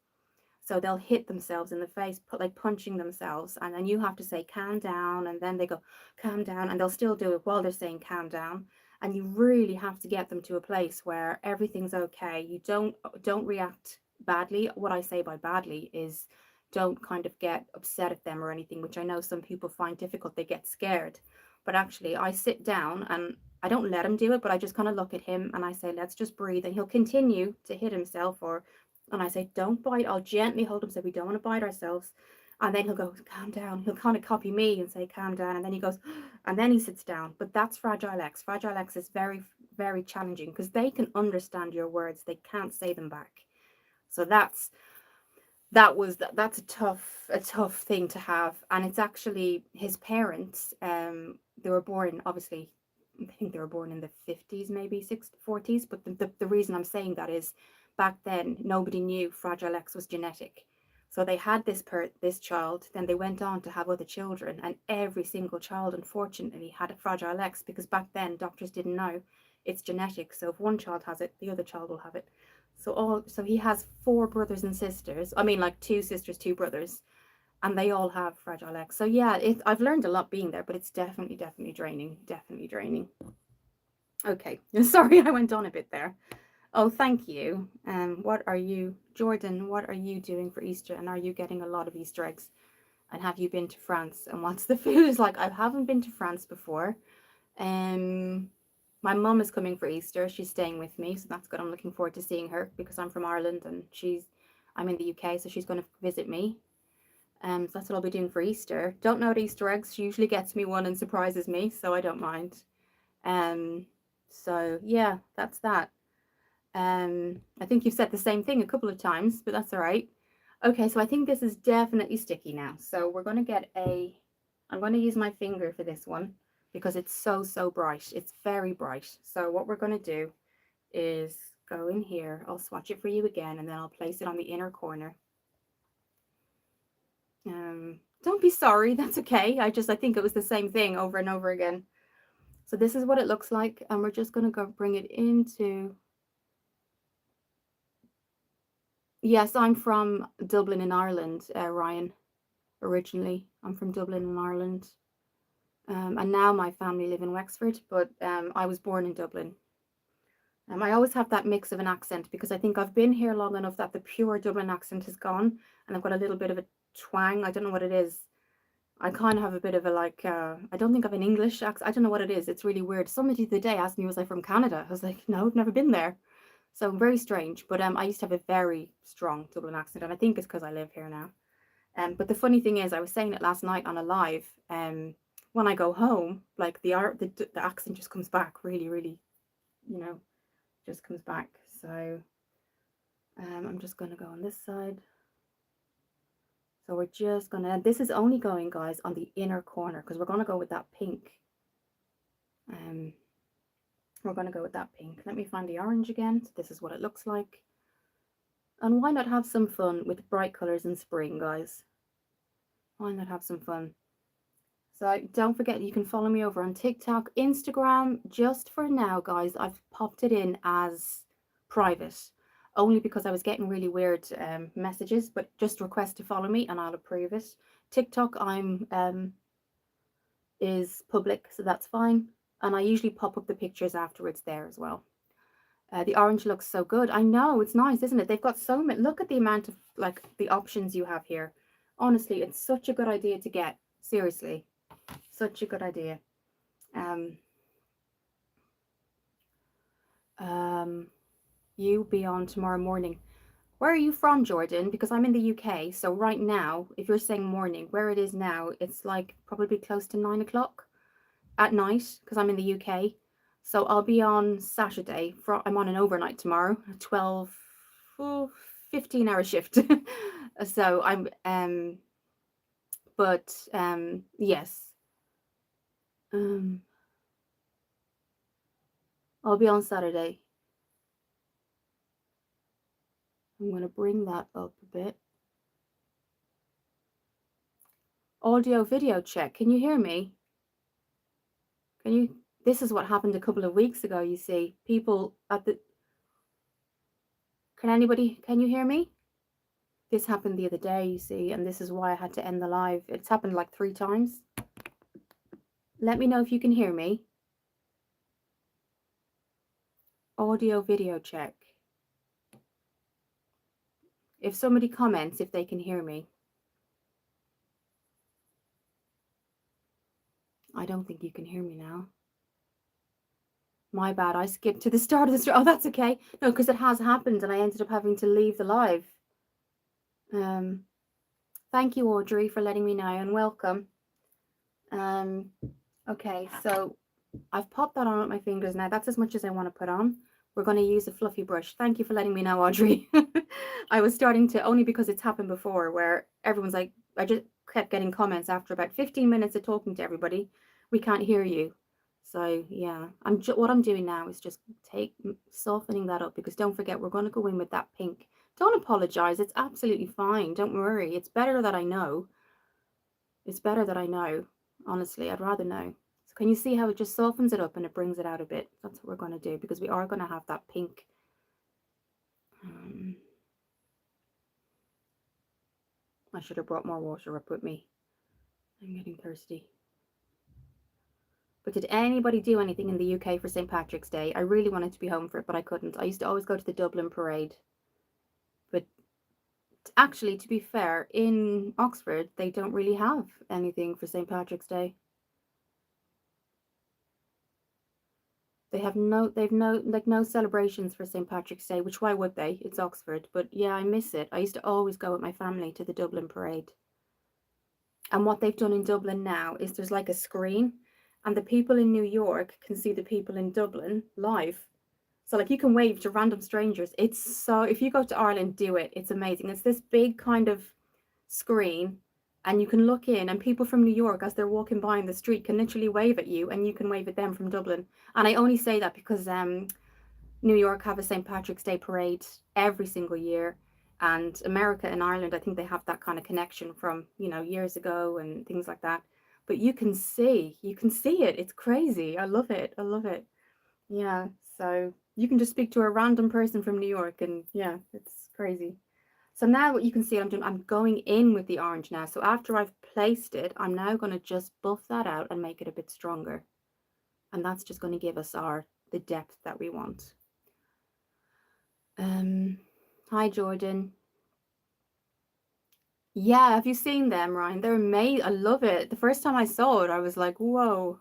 So they'll hit themselves in the face, like punching themselves, and then you have to say calm down, and then they go calm down, and they'll still do it while they're saying calm down. And you really have to get them to a place where everything's okay. You don't react badly. What I say by badly is don't kind of get upset at them or anything, which I know some people find difficult. They get scared. But actually, I sit down and I don't let him do it, but I just kind of look at him and I say, let's just breathe. And he'll continue to hit himself, and I say, don't bite. I'll gently hold him, so we don't want to bite ourselves. And then he'll go, calm down. He'll kind of copy me and say, calm down. And then he goes, and then he sits down. But that's Fragile X. Fragile X is very, very challenging because they can understand your words. They can't say them back. So that's a tough thing to have. And it's actually his parents, they were born, obviously, I think they were born in the 50s, maybe 40s. But the reason I'm saying that is back then nobody knew Fragile X was genetic. So they had this child, then they went on to have other children, and every single child unfortunately had a Fragile X, because back then doctors didn't know it's genetic. So if one child has it, the other child will have it. So he has 4 brothers and sisters. I mean, like 2 sisters, 2 brothers, and they all have Fragile X. So yeah, I've learned a lot being there, but it's definitely draining. Definitely draining. Okay, sorry I went on a bit there. Oh, thank you. What are you, Jordan, what are you doing for Easter? And are you getting a lot of Easter eggs? And have you been to France? And what's the food is like? I haven't been to France before. My mum is coming for Easter. She's staying with me, so that's good. I'm looking forward to seeing her because I'm from Ireland and I'm in the UK, so she's going to visit me. So that's what I'll be doing for Easter. Don't know what Easter eggs. She usually gets me one and surprises me, so I don't mind. So yeah, that's that. I think you've said the same thing a couple of times, but that's all right. Okay, so I think this is definitely sticky now. So we're going to I'm going to use my finger for this one because it's so bright. It's very bright. So what we're going to do is go in here. I'll swatch it for you again, and then I'll place it on the inner corner. Don't be sorry. That's okay. I think it was the same thing over and over again. So this is what it looks like, and we're just going to go bring it into... Yes, I'm from Dublin in Ireland, Ryan. Originally, I'm from Dublin in Ireland. And now my family live in Wexford, but I was born in Dublin. I always have that mix of an accent because I think I've been here long enough that the pure Dublin accent is gone, and I've got a little bit of a twang. I don't know what it is. I kind of have a bit of a like, I don't think I have an English accent. I don't know what it is. It's really weird. Somebody the other day asked me, was I from Canada? I was like, no, I've never been there. So very strange. But I used to have a very strong Dublin accent, and I think it's because I live here now. But the funny thing is, I was saying it last night on a live. When I go home, like the accent just comes back really, really, you know, just comes back. So I'm just going to go on this side. So we're just going to, this is only going, guys, on the inner corner because we're going to go with that pink. We're going to go with that pink. Let me find the orange again. So this is what it looks like. And why not have some fun with bright colors in spring, guys? Why not have some fun? So don't forget, you can follow me over on TikTok, Instagram. Just for now, guys, I've popped it in as private, only because I was getting really weird messages, but just request to follow me and I'll approve it. TikTok is public, so that's fine. And I usually pop up the pictures afterwards there as well. The orange looks so good. I know, it's nice, isn't it? They've got so many. Look at the amount of, like, the options you have here. Honestly, it's such a good idea to get. Seriously, such a good idea. You be on tomorrow morning. Where are you from, Jordan? Because I'm in the UK. So right now, if you're saying morning, where it is now, it's like probably close to 9 o'clock at night because I'm in the UK. So I'll be on Saturday. I'm on an overnight tomorrow, a 12, 15-hour shift. So yes. I'll be on Saturday. I'm going to bring that up a bit. Audio video check. Can you hear me? This is what happened a couple of weeks ago, you see. People at the... Can you hear me? This happened the other day, you see, and this is why I had to end the live. It's happened like 3 times. Let me know if you can hear me. Audio video check. If somebody comments if they can hear me. I don't think you can hear me now. My bad, I skipped to the start of the story. Oh, that's okay. No, because it has happened and I ended up having to leave the live. Thank you, Audrey, for letting me know, and welcome. Okay, so I've popped that on with my fingers now. That's as much as I want to put on. We're going to use a fluffy brush. Thank you for letting me know, Audrey. I was starting to, only because it's happened before, where everyone's like, I just kept getting comments after about 15 minutes of talking to everybody. We can't hear you. So yeah, what I'm doing now is just softening that up, because don't forget, we're going to go in with that pink. Don't apologize. It's absolutely fine. Don't worry. It's better that I know. It's better that I know. Honestly, I'd rather know. So can you see how it just softens it up and it brings it out a bit? That's what we're going to do, because we are going to have that pink. I should have brought more water up with me. I'm getting thirsty. But did anybody do anything in the UK for St. Patrick's Day? I really wanted to be home for it, but I couldn't. I used to always go to the Dublin parade. But actually, to be fair, in Oxford, they don't really have anything for St. Patrick's Day. They've no celebrations for St. Patrick's Day, which why would they? It's Oxford. But yeah, I miss it. I used to always go with my family to the Dublin parade. And what they've done in Dublin now is there's like a screen, and the people in New York can see the people in Dublin live. So like you can wave to random strangers. If you go to Ireland, do it. It's amazing. It's this big kind of screen, and you can look in, and people from New York, as they're walking by in the street, can literally wave at you, and you can wave at them from Dublin. And I only say that because New York have a St. Patrick's Day parade every single year, and America and Ireland, I think they have that kind of connection from, years ago and things like that. But you can see it. It's crazy. I love it. Yeah. So you can just speak to a random person from New York, and yeah, it's crazy. So now what you can see I'm going in with the orange now. So after I've placed it, I'm now going to just buff that out and make it a bit stronger. And that's just going to give us the depth that we want. Hi, Jordan. Yeah, have you seen them, Ryan? They're amazing. I love it. The first time I saw it, I was like, whoa.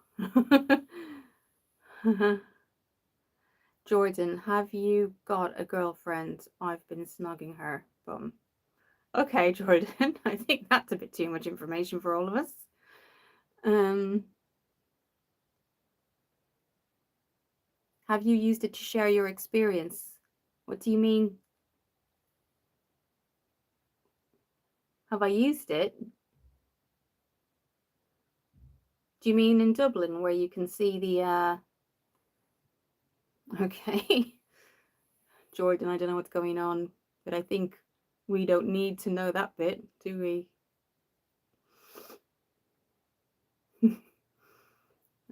Jordan, have you got a girlfriend? I've been snogging her. Bum. Okay, Jordan. I think that's a bit too much information for all of us. Have you used it to share your experience? What do you mean? Have I used it? Do you mean in Dublin where you can see the okay. Jordan, I don't know what's going on, but I think we don't need to know that bit, do we?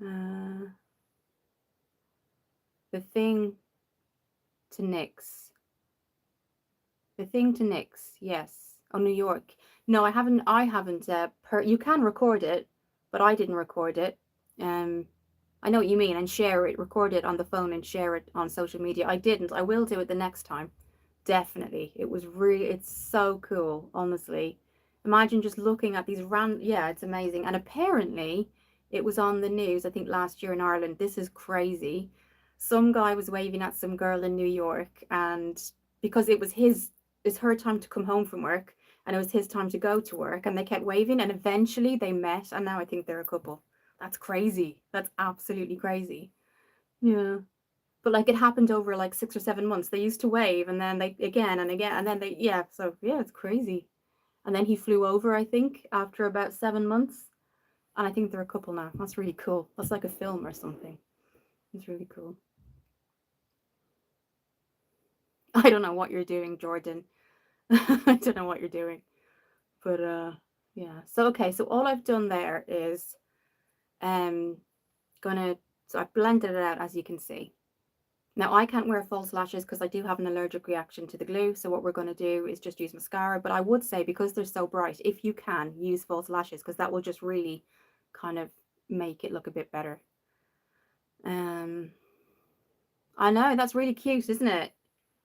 uh, the thing to Nix. The thing to Nix, yes. Oh, New York. No, I haven't you can record it, but I didn't record it. I know what you mean, and share it, record it on the phone and share it on social media. I didn't. I will do it the next time. Definitely. It's so cool, honestly. Imagine just looking at these yeah, it's amazing. And apparently it was on the news, I think last year in Ireland. This is crazy. Some guy was waving at some girl in New York, and because it's her time to come home from work, and it was his time to go to work, and they kept waving, and eventually they met, and now I think they're a couple. That's crazy. That's absolutely crazy. Yeah. But like it happened over like 6 or 7 months. They used to wave and then they again and again and then they yeah, so yeah, it's crazy. And then he flew over, I think, after about 7 months. And I think they're a couple now. That's really cool. That's like a film or something. It's really cool. I don't know what you're doing, Jordan. I don't know what you're doing. But yeah. So okay, so all I've done there is um gonna so I've blended it out as you can see. Now I can't wear false lashes because I do have an allergic reaction to the glue. So what we're going to do is just use mascara. But I would say because they're so bright, if you can use false lashes, because that will just really kind of make it look a bit better. Um, I know that's really cute, isn't it?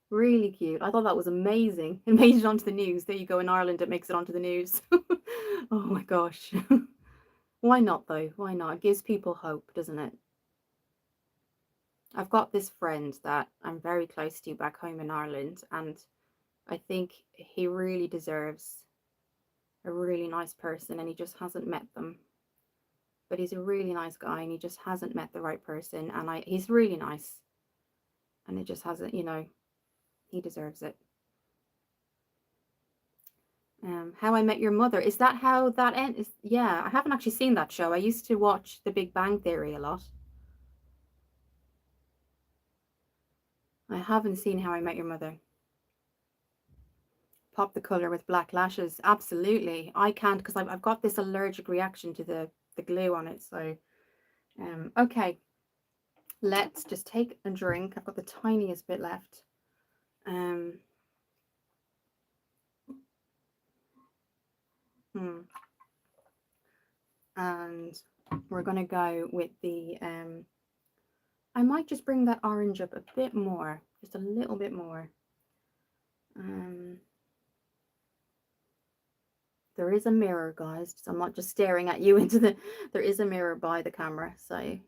Really cute. I thought that was amazing. It made it onto the news. There you go in Ireland. It makes it onto the news. Oh my gosh. Why not though? Why not? It gives people hope, doesn't it? I've got this friend that I'm very close to back home in Ireland, and I think he really deserves a really nice person, and he just hasn't met them. But he's a really nice guy, and he just hasn't met the right person. And he's really nice, and it just hasn't. He deserves it. How I Met Your Mother, is that how that ends? Yeah, I haven't actually seen that show. I used to watch The Big Bang Theory a lot. I haven't seen How I Met Your Mother. Pop the color with black lashes. Absolutely. I can't because I've got this allergic reaction to the glue on it. So, okay. Let's just take a drink. I've got the tiniest bit left. Um, and we're going to go with the, I might just bring that orange up a bit more, just a little bit more. There is a mirror, guys. So I'm not just staring at you into there is a mirror by the camera. So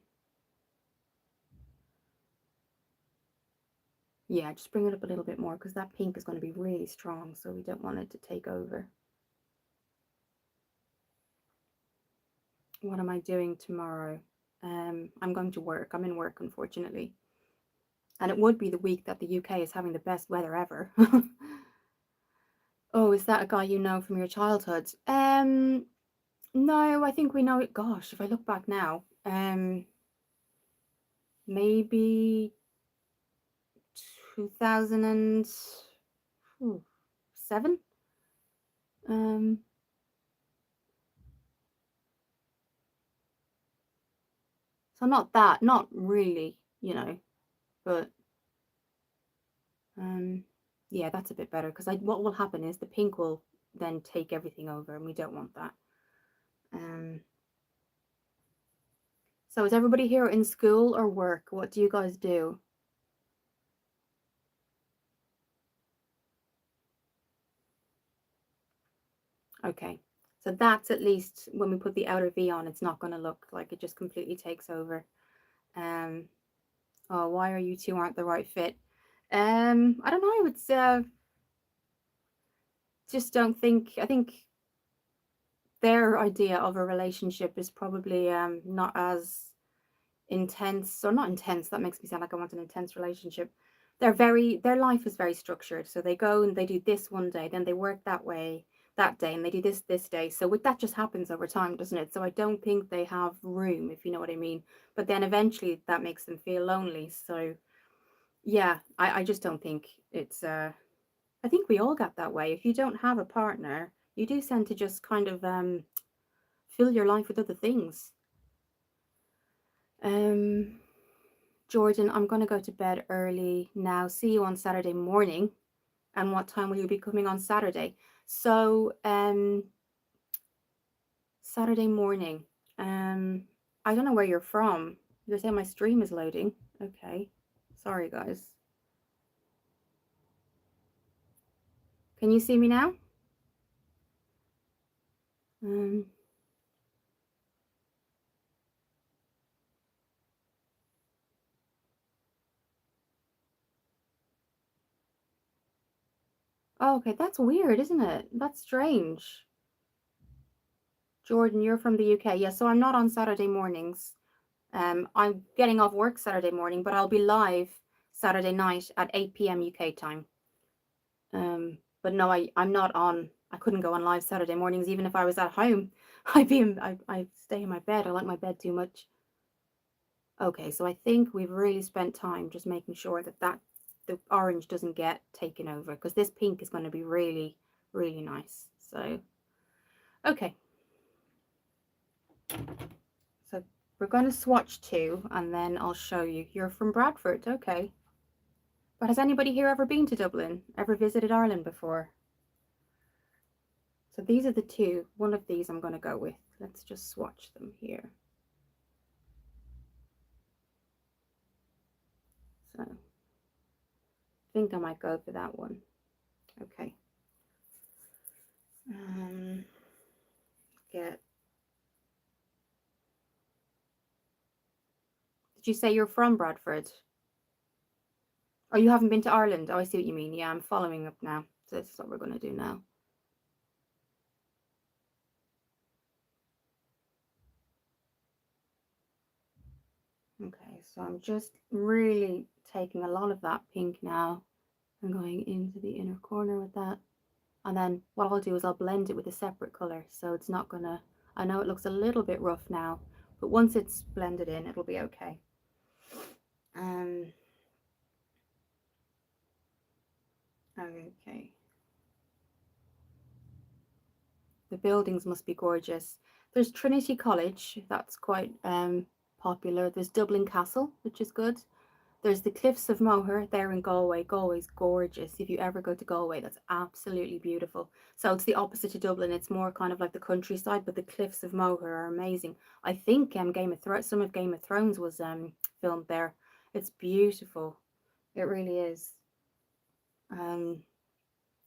yeah, just bring it up a little bit more because that pink is going to be really strong. So we don't want it to take over. What am I doing tomorrow? I'm going to work. I'm in work, unfortunately. And it would be the week that the UK is having the best weather ever. Oh, is that a guy you know from your childhood? No, I think we know it. Gosh, if I look back now, maybe 2007. So not really, but yeah, that's a bit better because what will happen is the pink will then take everything over, and we don't want that. So is everybody here in school or work? What do you guys do? Okay, so that's at least when we put the outer V on, it's not going to look like it just completely takes over. Um, oh, why are you two aren't the right fit? I don't know. It's just don't think. I think their idea of a relationship is probably not as intense, or not intense. That makes me sound like I want an intense relationship. Their life is very structured. So they go and they do this one day, then they work that way that day, and they do this day. So with that just happens over time, doesn't it? So I don't think they have room, if you know what I mean. But then eventually that makes them feel lonely. So yeah, I just don't think it's I think we all get that way. If you don't have a partner, you do tend to just kind of fill your life with other things. Um Jordan, I'm going to go to bed early now. See you on Saturday morning. And what time will you be coming on Saturday? So, Saturday morning. I don't know where you're from. You're saying my stream is loading. Okay. Sorry, guys. Can you see me now? Um, oh, okay. That's weird, isn't it? That's strange. Jordan, you're from the UK. Yeah, so I'm not on Saturday mornings. I'm getting off work Saturday morning, but I'll be live Saturday night at 8 p.m. UK time. But no, I'm not on. I couldn't go on live Saturday mornings, even if I was at home. I stay in my bed. I like my bed too much. Okay, so I think we've really spent time just making sure that the orange doesn't get taken over, because this pink is going to be really, really nice. So, okay. So we're going to swatch two, and then I'll show you. You're from Bradford, okay. But has anybody here ever been to Dublin? Ever visited Ireland before? So these are the two. One of these I'm going to go with. Let's just swatch them here. So I think I might go for that one. Okay. Get. Did you say you're from Bradford? Oh, you haven't been to Ireland? Oh, I see what you mean. Yeah, I'm following up now. So this is what we're going to do now. Okay, so I'm just really taking a lot of that pink now and going into the inner corner with that. And then what I'll do is I'll blend it with a separate colour, so it's not gonna, I know it looks a little bit rough now, but once it's blended in, it'll be okay. Okay. The buildings must be gorgeous. There's Trinity College, that's quite popular. There's Dublin Castle, which is good. There's the Cliffs of Moher there in Galway. Galway's gorgeous. If you ever go to Galway, that's absolutely beautiful. So it's the opposite to Dublin. It's more kind of like the countryside, but the Cliffs of Moher are amazing. I think Game of Thrones, some of Game of Thrones was filmed there. It's beautiful. It really is.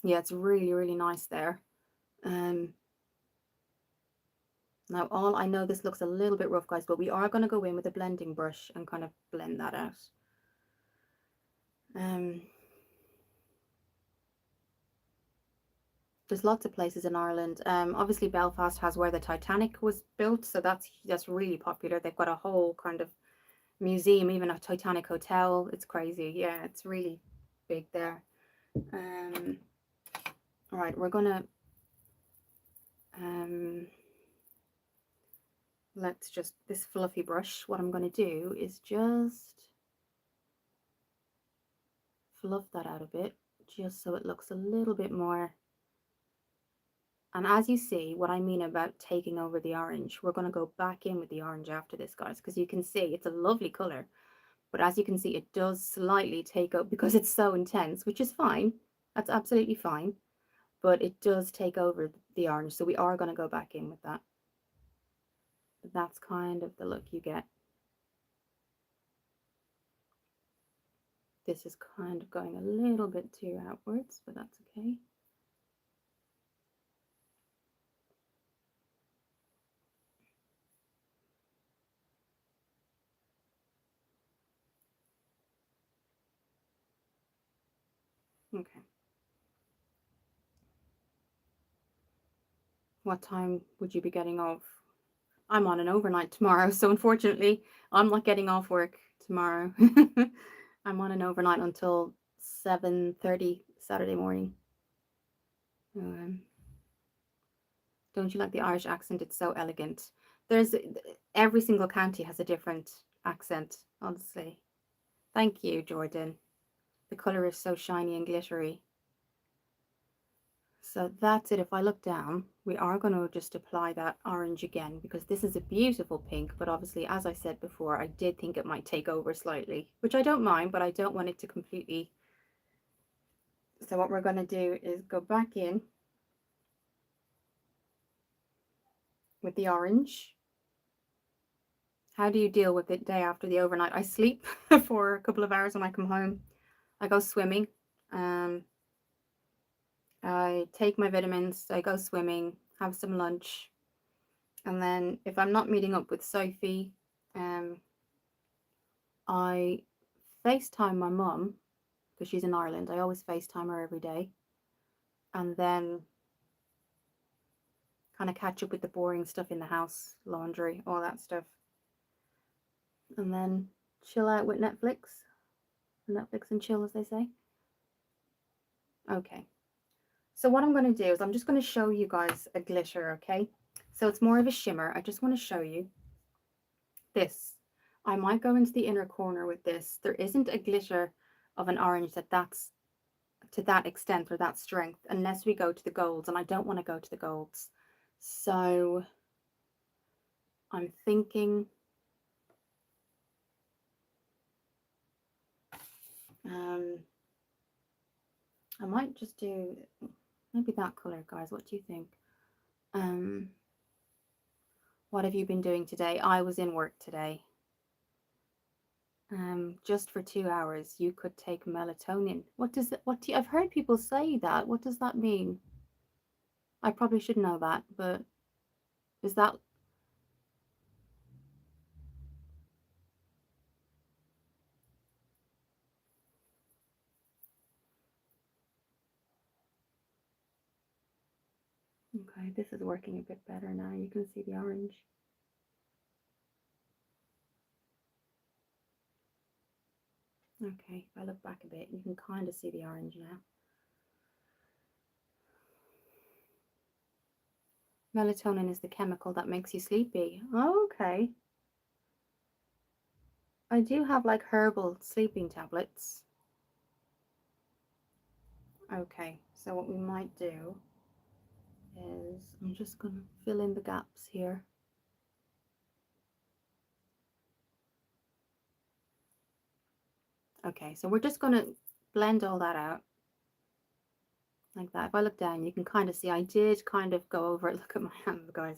Yeah, it's really, really nice there. Now, all I know this looks a little bit rough, guys, but we are going to go in with a blending brush and kind of blend that out. There's lots of places in Ireland. Obviously Belfast has where the Titanic was built, so that's really popular. They've got a whole kind of museum, even a Titanic hotel. It's crazy. Yeah, it's really big there. All right, we're gonna let's just, this fluffy brush, what I'm gonna do is just fluff that out a bit, just so it looks a little bit more. And as you see, what I mean about taking over the orange, we're going to go back in with the orange after this, guys, because you can see it's a lovely color. But as you can see, it does slightly take up, because it's so intense, which is fine. That's absolutely fine. But it does take over the orange. So we are going to go back in with that. But that's kind of the look you get. This is kind of going a little bit too outwards, but that's okay. Okay. What time would you be getting off? I'm on an overnight tomorrow, so unfortunately, I'm not getting off work tomorrow. I'm on an overnight until 7:30 Saturday morning. Um, don't you like the Irish accent? It's so elegant. There's every single county has a different accent, honestly. Thank you, Jordan. The color is so shiny and glittery. So that's it. If I look down, we are going to just apply that orange again because this is a beautiful pink, but obviously, as I said before, I did think it might take over slightly, which I don't mind, but I don't want it to completely. So what we're going to do is go back in with the orange. How do you deal with it day after the overnight? I sleep for a couple of hours when I come home. I go swimming. I take my vitamins, I go swimming, have some lunch, and then if I'm not meeting up with Sophie, I FaceTime my mum because she's in Ireland. I always FaceTime her every day, and then kind of catch up with the boring stuff in the house, laundry, all that stuff, and then chill out with Netflix and chill, as they say. Okay. So what I'm going to do is I'm just going to show you guys a glitter, okay? So it's more of a shimmer. I just want to show you this. I might go into the inner corner with this. There isn't a glitter of an orange that's to that extent or that strength unless we go to the golds, and I don't want to go to the golds. So I'm thinking I might just do maybe that color, guys. What do you think? What have you been doing today? I was in work today. Just for 2 hours, you could take melatonin. What does it, what do you, I've heard people say that. What does that mean? I probably should know that, but is that okay? This is working a bit better now. You can see the orange. Okay, if I look back a bit, you can kind of see the orange now. Melatonin is the chemical that makes you sleepy. Oh, okay. I do have like herbal sleeping tablets. Okay, so what we might do is I'm just going to fill in the gaps here. Okay, so we're just going to blend all that out like that. If I look down, you can kind of see I did kind of go over it. Look at my hands, guys.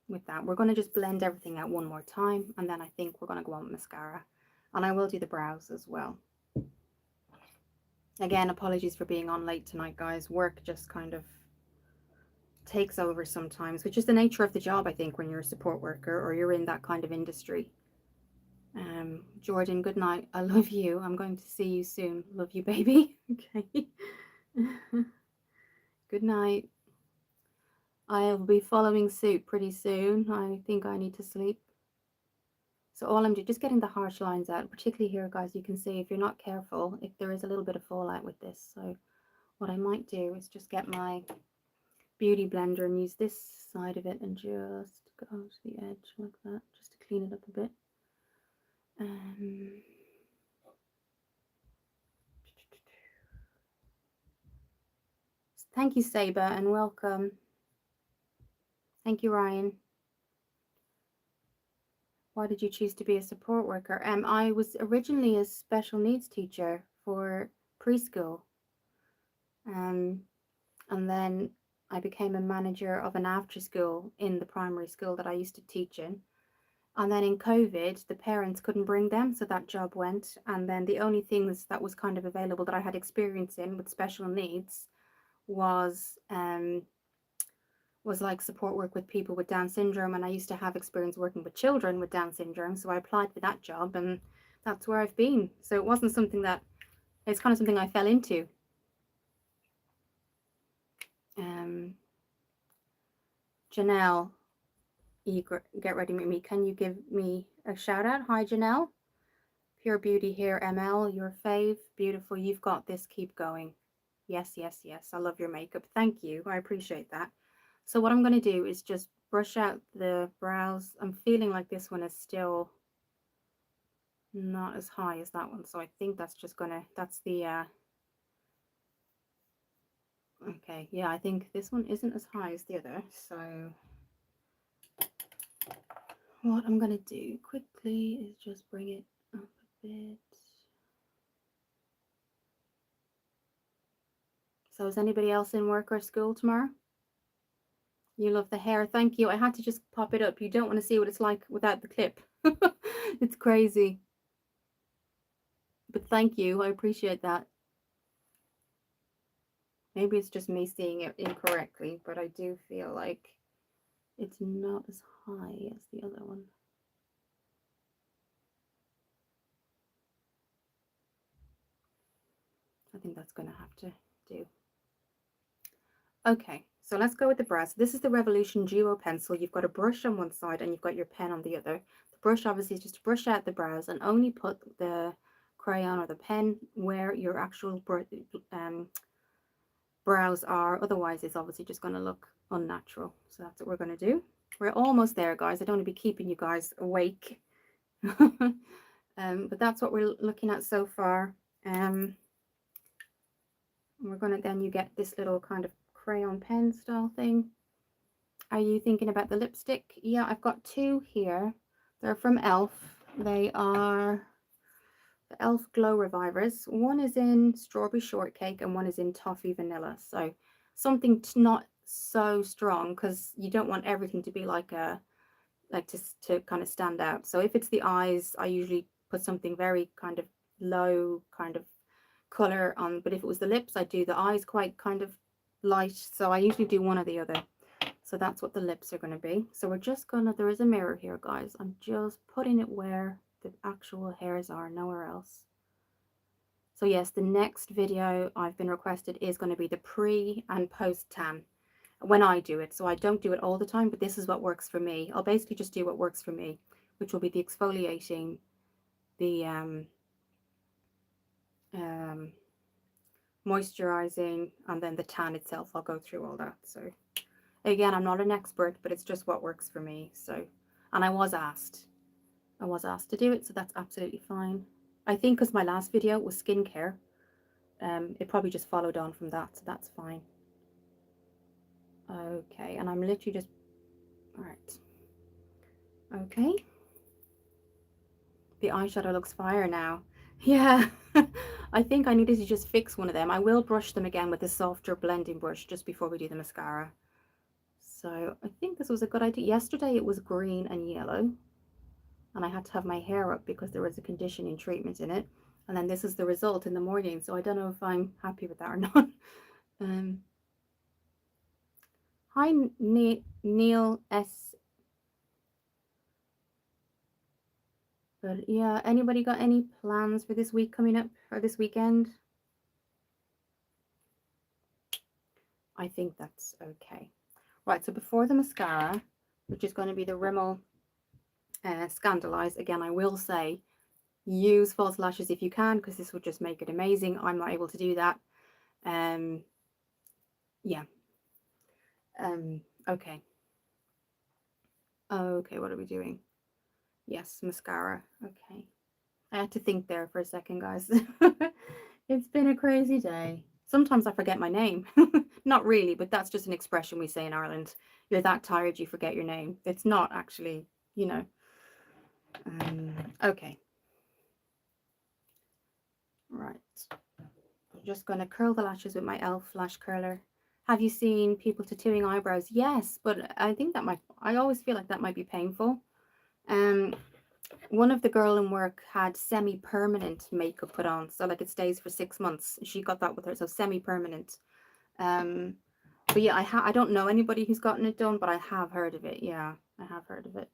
With that, we're going to just blend everything out one more time, and then I think we're going to go on with mascara, and I will do the brows as well. Again, apologies for being on late tonight, guys. Work just kind of takes over sometimes, which is the nature of the job, I think, when you're a support worker or you're in that kind of industry. Jordan, good night. I love you. I'm going to see you soon. Love you, baby. Okay. Good night. I'll be following suit pretty soon. I think I need to sleep. So all I'm doing, just getting the harsh lines out, particularly here, guys. You can see if you're not careful, if there is a little bit of fallout with this. So what I might do is just get my beauty blender and use this side of it and just go to the edge like that, just to clean it up a bit. Thank you, Saber, and welcome. Thank you, Ryan. Why did you choose to be a support worker? I was originally a special needs teacher for preschool. And then I became a manager of an after school in the primary school that I used to teach in. And then in COVID, the parents couldn't bring them, so that job went. And then the only things that was kind of available that I had experience in with special needs was like support work with people with Down syndrome, and I used to have experience working with children with Down syndrome, so I applied for that job, and that's where I've been. So it wasn't something that It's kind of something I fell into. Janelle, get ready with me. Can you give me a shout out? Hi, Janelle. Pure Beauty here, ML, your fave. Beautiful. You've got this. Keep going. Yes, yes, yes. I love your makeup. Thank you. I appreciate that. So what I'm going to do is just brush out the brows. I'm feeling like this one is still not as high as that one. So I think that's just going to, that's the, okay. Yeah, I think this one isn't as high as the other. So what I'm going to do quickly is just bring it up a bit. So is anybody else in work or school tomorrow? You love the hair. Thank you. I had to just pop it up. You don't want to see what it's like without the clip. It's crazy. But thank you. I appreciate that. Maybe it's just me seeing it incorrectly, but I do feel like it's not as high as the other one. I think that's going to have to do. Okay, so let's go with the brows. This is the Revolution Duo pencil. You've got a brush on one side and you've got your pen on the other. The brush obviously is just to brush out the brows and only put the crayon or the pen where your actual brows are. Otherwise, it's obviously just going to look unnatural. So that's what we're going to do. We're almost there, guys. I don't want to be keeping you guys awake. But that's what we're looking at so far. We're going to, then you get this little kind of crayon pen style thing. Are you thinking about the lipstick? Yeah, I've got two here. They're from e.l.f. They are the e.l.f. Glow Revivers. One is in strawberry shortcake and one is in toffee vanilla. So something not so strong, because you don't want everything to be like a, like to kind of stand out. So if it's the eyes, I usually put something very kind of low kind of color on, but if it was the lips, I do the eyes quite kind of light. So I usually do one or the other. So that's what the lips are going to be. So we're just gonna, there is a mirror here, guys. I'm just putting it where the actual hairs are, nowhere else. So yes, the next video I've been requested is going to be the pre and post tan when I do it. So I don't do it all the time, but this is what works for me. I'll basically just do what works for me, which will be the exfoliating, the moisturizing, and then the tan itself. I'll go through all that. So again, I'm not an expert, but it's just what works for me. So, and I was asked to do it, so that's absolutely fine. I think because my last video was skincare, it probably just followed on from that, so that's fine. Okay, and I'm literally just, all right. Okay. The eyeshadow looks fire now. Yeah, I think I needed to just fix one of them. I will brush them again with a softer blending brush just before we do the mascara. So I think this was a good idea. Yesterday it was green and yellow, and I had to have my hair up because there was a conditioning treatment in it. And then this is the result in the morning. So I don't know if I'm happy with that or not. Hi, Neil S. But yeah, anybody got any plans for this week coming up or this weekend? I think that's okay. Right, so before the mascara, which is going to be the Rimmel Scandalise, again, I will say use false lashes if you can, because this would just make it amazing. I'm not able to do that. Yeah. Okay. Okay, what are we doing? Yes, mascara. Okay. I had to think there for a second, guys. It's been a crazy day. Sometimes I forget my name. Not really, but that's just an expression we say in Ireland. You're that tired you forget your name. It's not actually, you know. Okay. Right. I'm just going to curl the lashes with my e.l.f. lash curler. Have you seen people tattooing eyebrows? Yes, but I think that I always feel like that might be painful. One of the girl in work had semi-permanent makeup put on, so like it stays for 6 months. She got that with her, so semi-permanent. But yeah, I don't know anybody who's gotten it done, but I have heard of it. Yeah, I have heard of it.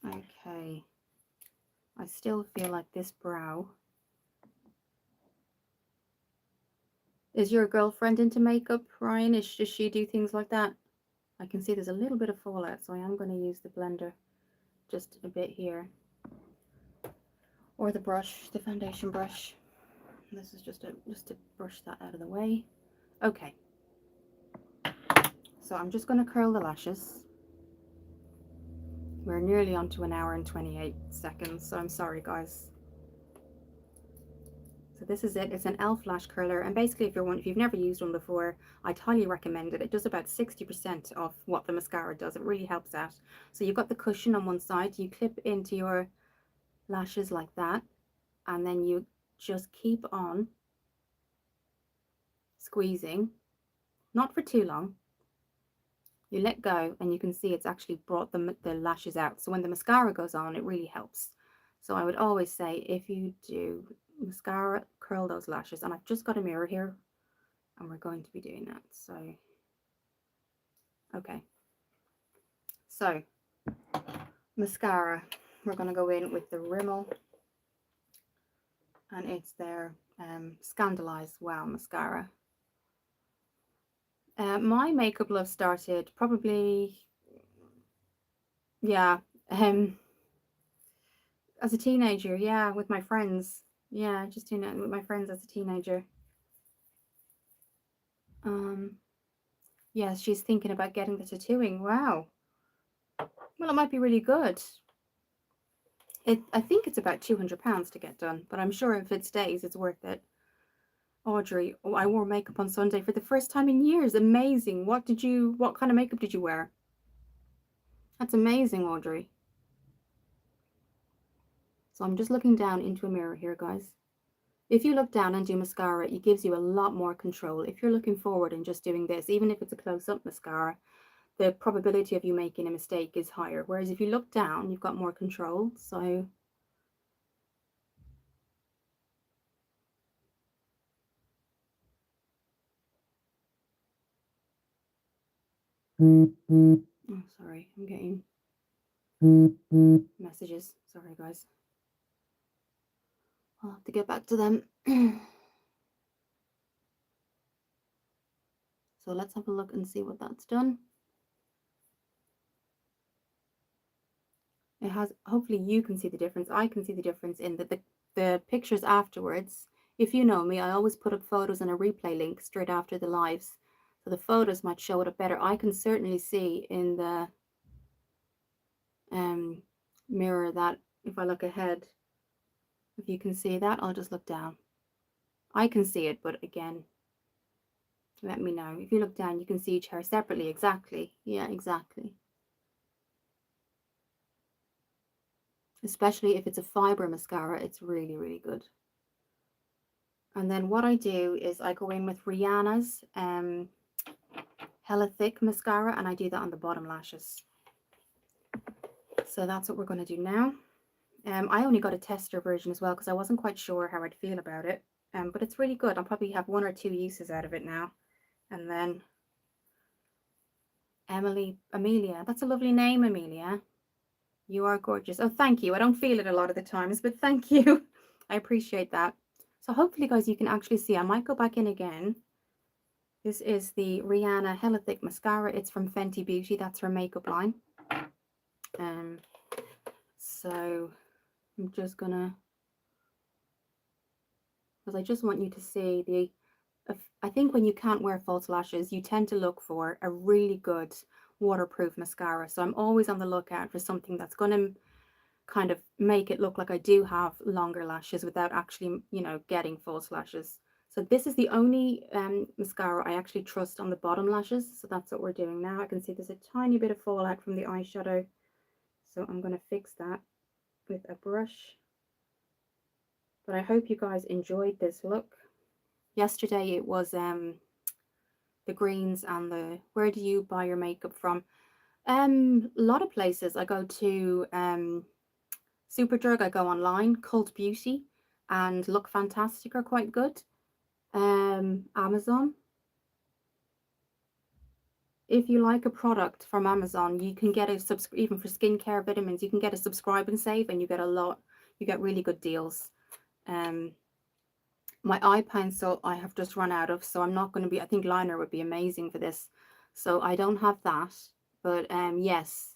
Okay. I still feel like this brow Is your girlfriend into makeup, Ryan? Does she do things like that? I can see there's a little bit of fallout, so I am going to use the blender just a bit here. Or the brush, the foundation brush. This is just to brush that out of the way. Okay. So I'm just going to curl the lashes. We're nearly on to 1 hour and 28 seconds, so I'm sorry, guys. So this is it. It's an e.l.f. lash curler, and basically if you've never used one before, I'd highly recommend it. It does about 60% of what the mascara does. It really helps out. So you've got the cushion on one side, you clip into your lashes like that, and then you just keep on squeezing, not for too long. You let go and you can see it's actually brought the lashes out. So when the mascara goes on, it really helps. So I would always say, if you do mascara, curl those lashes. And I've just got a mirror here and we're going to be doing that. So, okay. So, mascara. We're going to go in with the Rimmel. And it's their Scandalise Wow mascara. My makeup love started probably, yeah, as a teenager, yeah, with my friends. Yeah, just doing it with my friends as a teenager. Yeah, she's thinking about getting the tattooing. Wow. Well, it might be really good. I think it's about £200 to get done, but I'm sure if it stays, it's worth it. Audrey, oh, I wore makeup on Sunday for the first time in years. Amazing. What kind of makeup did you wear? That's amazing, Audrey. So I'm just looking down into a mirror here, guys. If you look down and do mascara, it gives you a lot more control. If you're looking forward and just doing this, even if it's a close-up mascara, the probability of you making a mistake is higher. Whereas if you look down, you've got more control. So oh, sorry, I'm getting messages. Sorry, guys. I'll have to get back to them. So let's have a look and see what that's done. It has, hopefully you can see the difference. I can see the difference in the pictures afterwards. If you know me, I always put up photos and a replay link straight after the lives. So the photos might show it up better. I can certainly see in the mirror that if I look ahead, if you can see that, I'll just look down. I can see it, but again, let me know. If you look down, you can see each hair separately. Exactly. Yeah, exactly. Especially if it's a fiber mascara, it's really, really good. And then what I do is I go in with Rihanna's Hella Thick mascara, and I do that on the bottom lashes. So that's what we're going to do now. I only got a tester version as well because I wasn't quite sure how I'd feel about it. But it's really good. I'll probably have 1 or 2 uses out of it now. And then Amelia. That's a lovely name, Amelia. You are gorgeous. Oh, thank you. I don't feel it a lot of the times, but thank you. I appreciate that. So hopefully, guys, you can actually see. I might go back in again. This is the Rihanna Hella Thick mascara. It's from Fenty Beauty. That's her makeup line. So I'm just gonna, because I just want you to see I think when you can't wear false lashes, you tend to look for a really good waterproof mascara. So I'm always on the lookout for something that's going to kind of make it look like I do have longer lashes without actually, getting false lashes. So this is the only mascara I actually trust on the bottom lashes. So that's what we're doing now. I can see there's a tiny bit of fallout from the eyeshadow. So I'm going to fix that with a brush. But I hope you guys enjoyed this look. Yesterday it was the greens and the where do you buy your makeup from? A lot of places. I go to Superdrug, I go online, Cult Beauty and Look Fantastic are quite good. Amazon. If you like a product from Amazon, you can get even for skincare vitamins, you can get a subscribe and save, and you get really good deals. My eye pencil I have just run out of, so I'm not going to be, I think liner would be amazing for this. So I don't have that, but yes,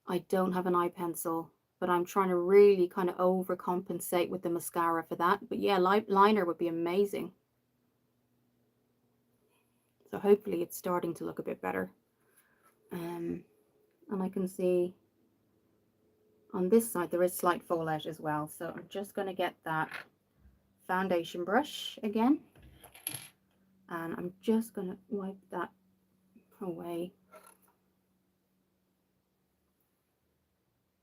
I don't have an eye pencil, but I'm trying to really kind of overcompensate with the mascara for that. But yeah, liner would be amazing. So hopefully it's starting to look a bit better. And I can see on this side there is slight fallout as well. So I'm just going to get that foundation brush again. And I'm just going to wipe that away.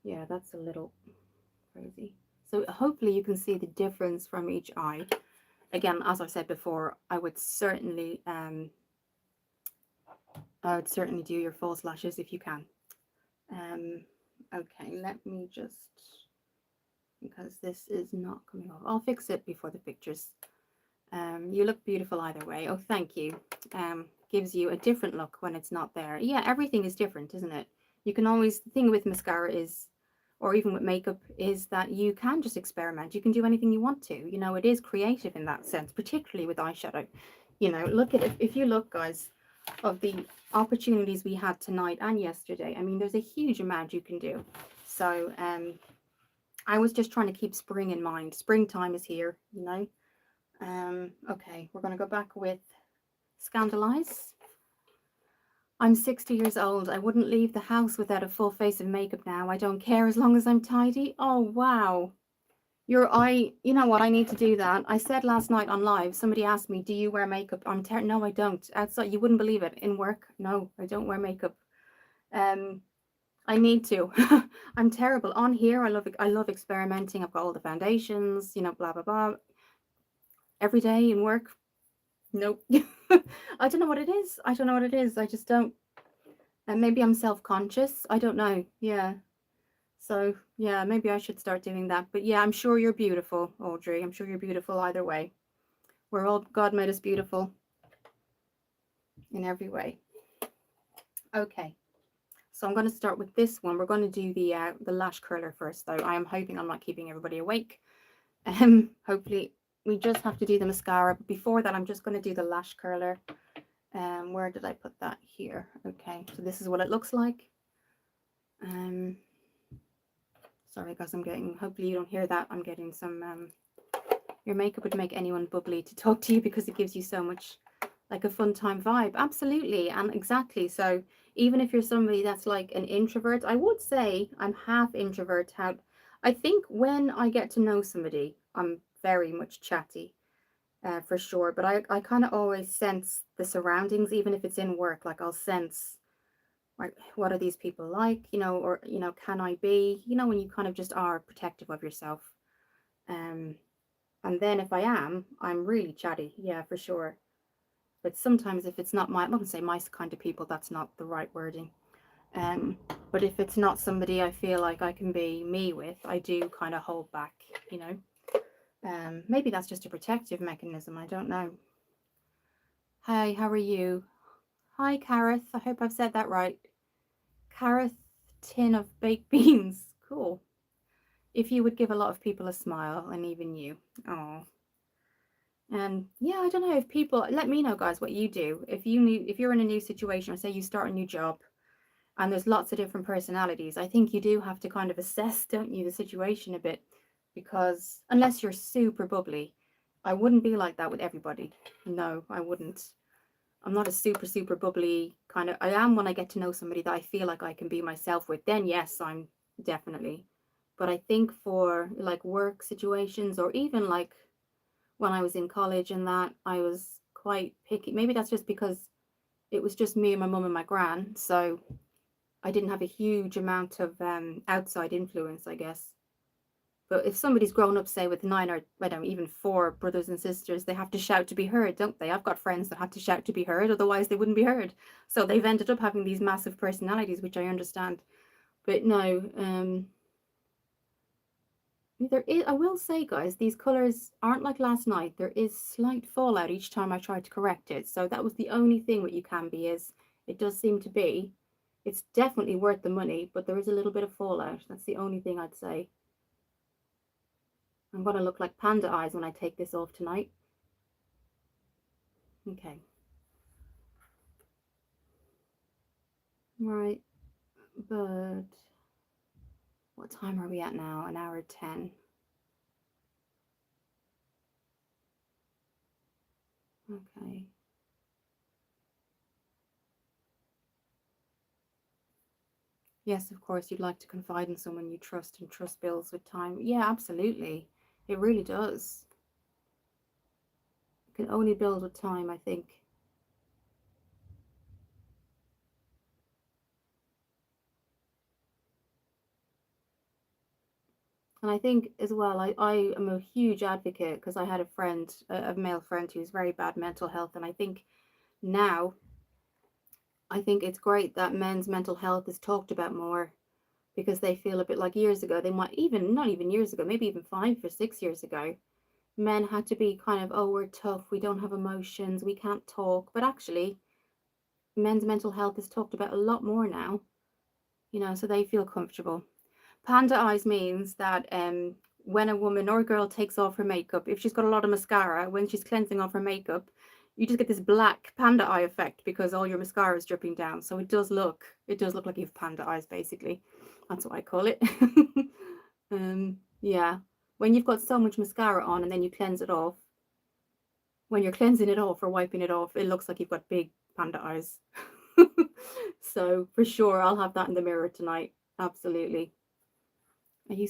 Yeah, that's a little crazy. So hopefully you can see the difference from each eye. Again, as I said before, I would certainly do your false lashes if you can. Okay, let me just, because this is not coming off. I'll fix it before the pictures. You look beautiful either way. Oh, thank you. Gives you a different look when it's not there. Yeah, everything is different, isn't it? You can always, the thing with mascara is, or even with makeup, is that you can just experiment. You can do anything you want to. You know, it is creative in that sense, particularly with eyeshadow. You know, look at it. If you look, guys, of the opportunities we had tonight and yesterday, I mean, there's a huge amount you can do. So I was just trying to keep spring in mind. Springtime is here, you know. Okay, we're going to go back with Scandalize. I'm 60 years old. I wouldn't leave the house without a full face of makeup now. I don't care as long as I'm tidy. Oh, wow. You know what? I need to do that. I said last night on live, somebody asked me, do you wear makeup? No, I don't. Outside, you wouldn't believe it. In work, no, I don't wear makeup. I need to. I'm terrible. On here, I love experimenting. I've got all the foundations, you know, blah, blah, blah. Every day in work, nope. I don't know what it is. I don't know what it is. I just don't. And maybe I'm self-conscious. I don't know. Yeah. So, yeah, maybe I should start doing that. But yeah, I'm sure you're beautiful, Audrey. I'm sure you're beautiful either way. We're all, God made us beautiful in every way. Okay. So I'm going to start with this one. We're going to do the lash curler first, though. I am hoping I'm not keeping everybody awake. Hopefully we just have to do the mascara. But before that, I'm just going to do the lash curler. Where did I put that? Here. Okay, so this is what it looks like. Sorry guys, hopefully you don't hear that. I'm getting some, your makeup would make anyone bubbly to talk to you because it gives you so much, like a fun time vibe. Absolutely, and exactly. So even if you're somebody that's like an introvert, I would say I'm half introvert. I think when I get to know somebody, I'm very much chatty. For sure, but I kind of always sense the surroundings, even if it's in work. Like I'll sense, like, what are these people like, you know, or, you know, can I be, you know, when you kind of just are protective of yourself. And then if I am, I'm really chatty, yeah, for sure. But sometimes if it's not I wouldn't say my kind of people, that's not the right wording. But if it's not somebody I feel like I can be me with, I do kind of hold back, you know. Maybe that's just a protective mechanism. I don't know. Hi, how are you? Hi, Kareth. I hope I've said that right. Kareth, tin of baked beans. Cool. If you would give a lot of people a smile, and even you. Oh. And yeah, I don't know if people, let me know, guys, what you do. If you're in a new situation, or say you start a new job, and there's lots of different personalities, I think you do have to kind of assess, don't you, the situation a bit, because unless you're super bubbly, I wouldn't be like that with everybody. No, I wouldn't. I'm not a super bubbly kind of, I am when I get to know somebody that I feel like I can be myself with, then yes, I'm definitely. But I think for like work situations, or even like when I was in college and that, I was quite picky. Maybe that's just because it was just me and my mum and my gran. So I didn't have a huge amount of outside influence, I guess. But if somebody's grown up, say, with 9 or I don't know, even 4 brothers and sisters, they have to shout to be heard, don't they? I've got friends that had to shout to be heard, otherwise they wouldn't be heard. So they've ended up having these massive personalities, which I understand. But no, I will say, guys, these colours aren't like last night. There is slight fallout each time I try to correct it. So that was the only thing with Ucanbe, is it does seem to be. It's definitely worth the money, but there is a little bit of fallout. That's the only thing I'd say. I'm going to look like panda eyes when I take this off tonight. Okay. Right, but what time are we at now? An hour 10. Okay. Yes, of course, you'd like to confide in someone you trust, and trust builds with time. Yeah, absolutely. It really does. It can only build with time, I think. And I think as well, I am a huge advocate because I had a friend, a male friend who's very bad mental health. And I think now, I think it's great that men's mental health is talked about more because they feel a bit like years ago, they might even, not even years ago, maybe even 5 or 6 years ago, men had to be kind of, oh, we're tough, we don't have emotions, we can't talk. But actually, men's mental health is talked about a lot more now, you know, so they feel comfortable. Panda eyes means that when a woman or a girl takes off her makeup, if she's got a lot of mascara, when she's cleansing off her makeup, you just get this black panda eye effect because all your mascara is dripping down. So it does look like you have panda eyes, basically. That's what I call it. Yeah. When you've got so much mascara on and then you cleanse it off, when you're cleansing it off or wiping it off, it looks like you've got big panda eyes. So for sure, I'll have that in the mirror tonight. Absolutely.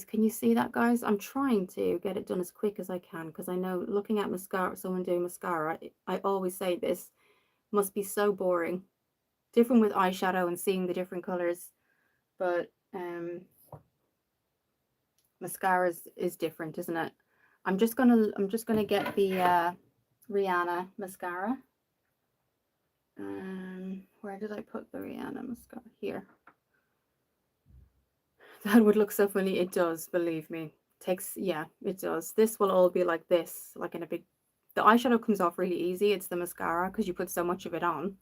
Can you see that, guys? I'm trying to get it done as quick as I can because I know looking at mascara, someone doing mascara, I always say this must be so boring. Different with eyeshadow and seeing the different colors, but mascara is different, isn't it? I'm just gonna get the Rihanna mascara. Where did I put the Rihanna mascara? Here. That would look so funny. It does, believe me. Yeah, it does. This will all be like this, like in a big. The eyeshadow comes off really easy. It's the mascara because you put so much of it on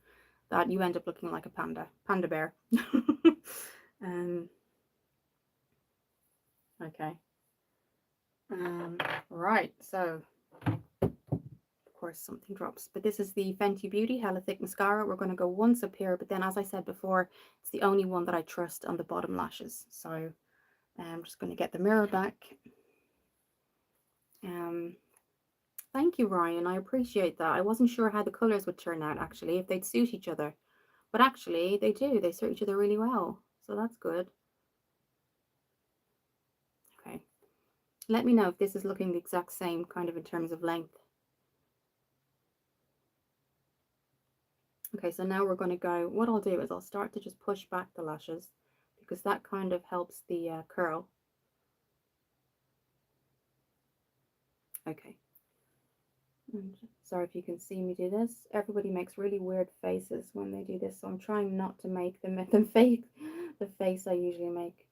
that you end up looking like a panda bear. um. Okay. Right. So, of course, something drops. But this is the Fenty Beauty Hella Thick Mascara. We're going to go once up here, but then, as I said before, it's the only one that I trust on the bottom lashes. So, I'm just going to get the mirror back. Thank you, Ryan. I appreciate that. I wasn't sure how the colours would turn out, actually, if they'd suit each other. But actually, they do. They suit each other really well. So that's good. Okay. Let me know if this is looking the exact same kind of in terms of length. Okay, so now we're going to go, what I'll do is I'll start to just push back the lashes because that kind of helps the curl. Okay. And sorry if you can see me do this. Everybody makes really weird faces when they do this, so I'm trying not to make the face I usually make.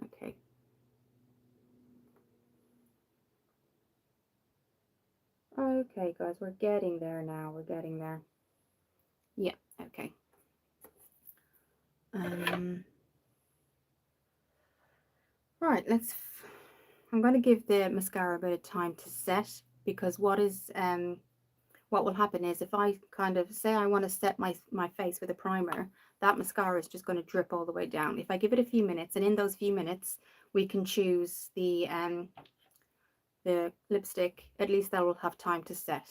Okay. Okay, guys, we're getting there now. We're getting there. Yeah, okay. Right, I'm going to give the mascara a bit of time to set because what will happen is if I kind of say I want to set my face with a primer, that mascara is just going to drip all the way down. If I give it a few minutes, and in those few minutes we can choose the lipstick, at least that will have time to set.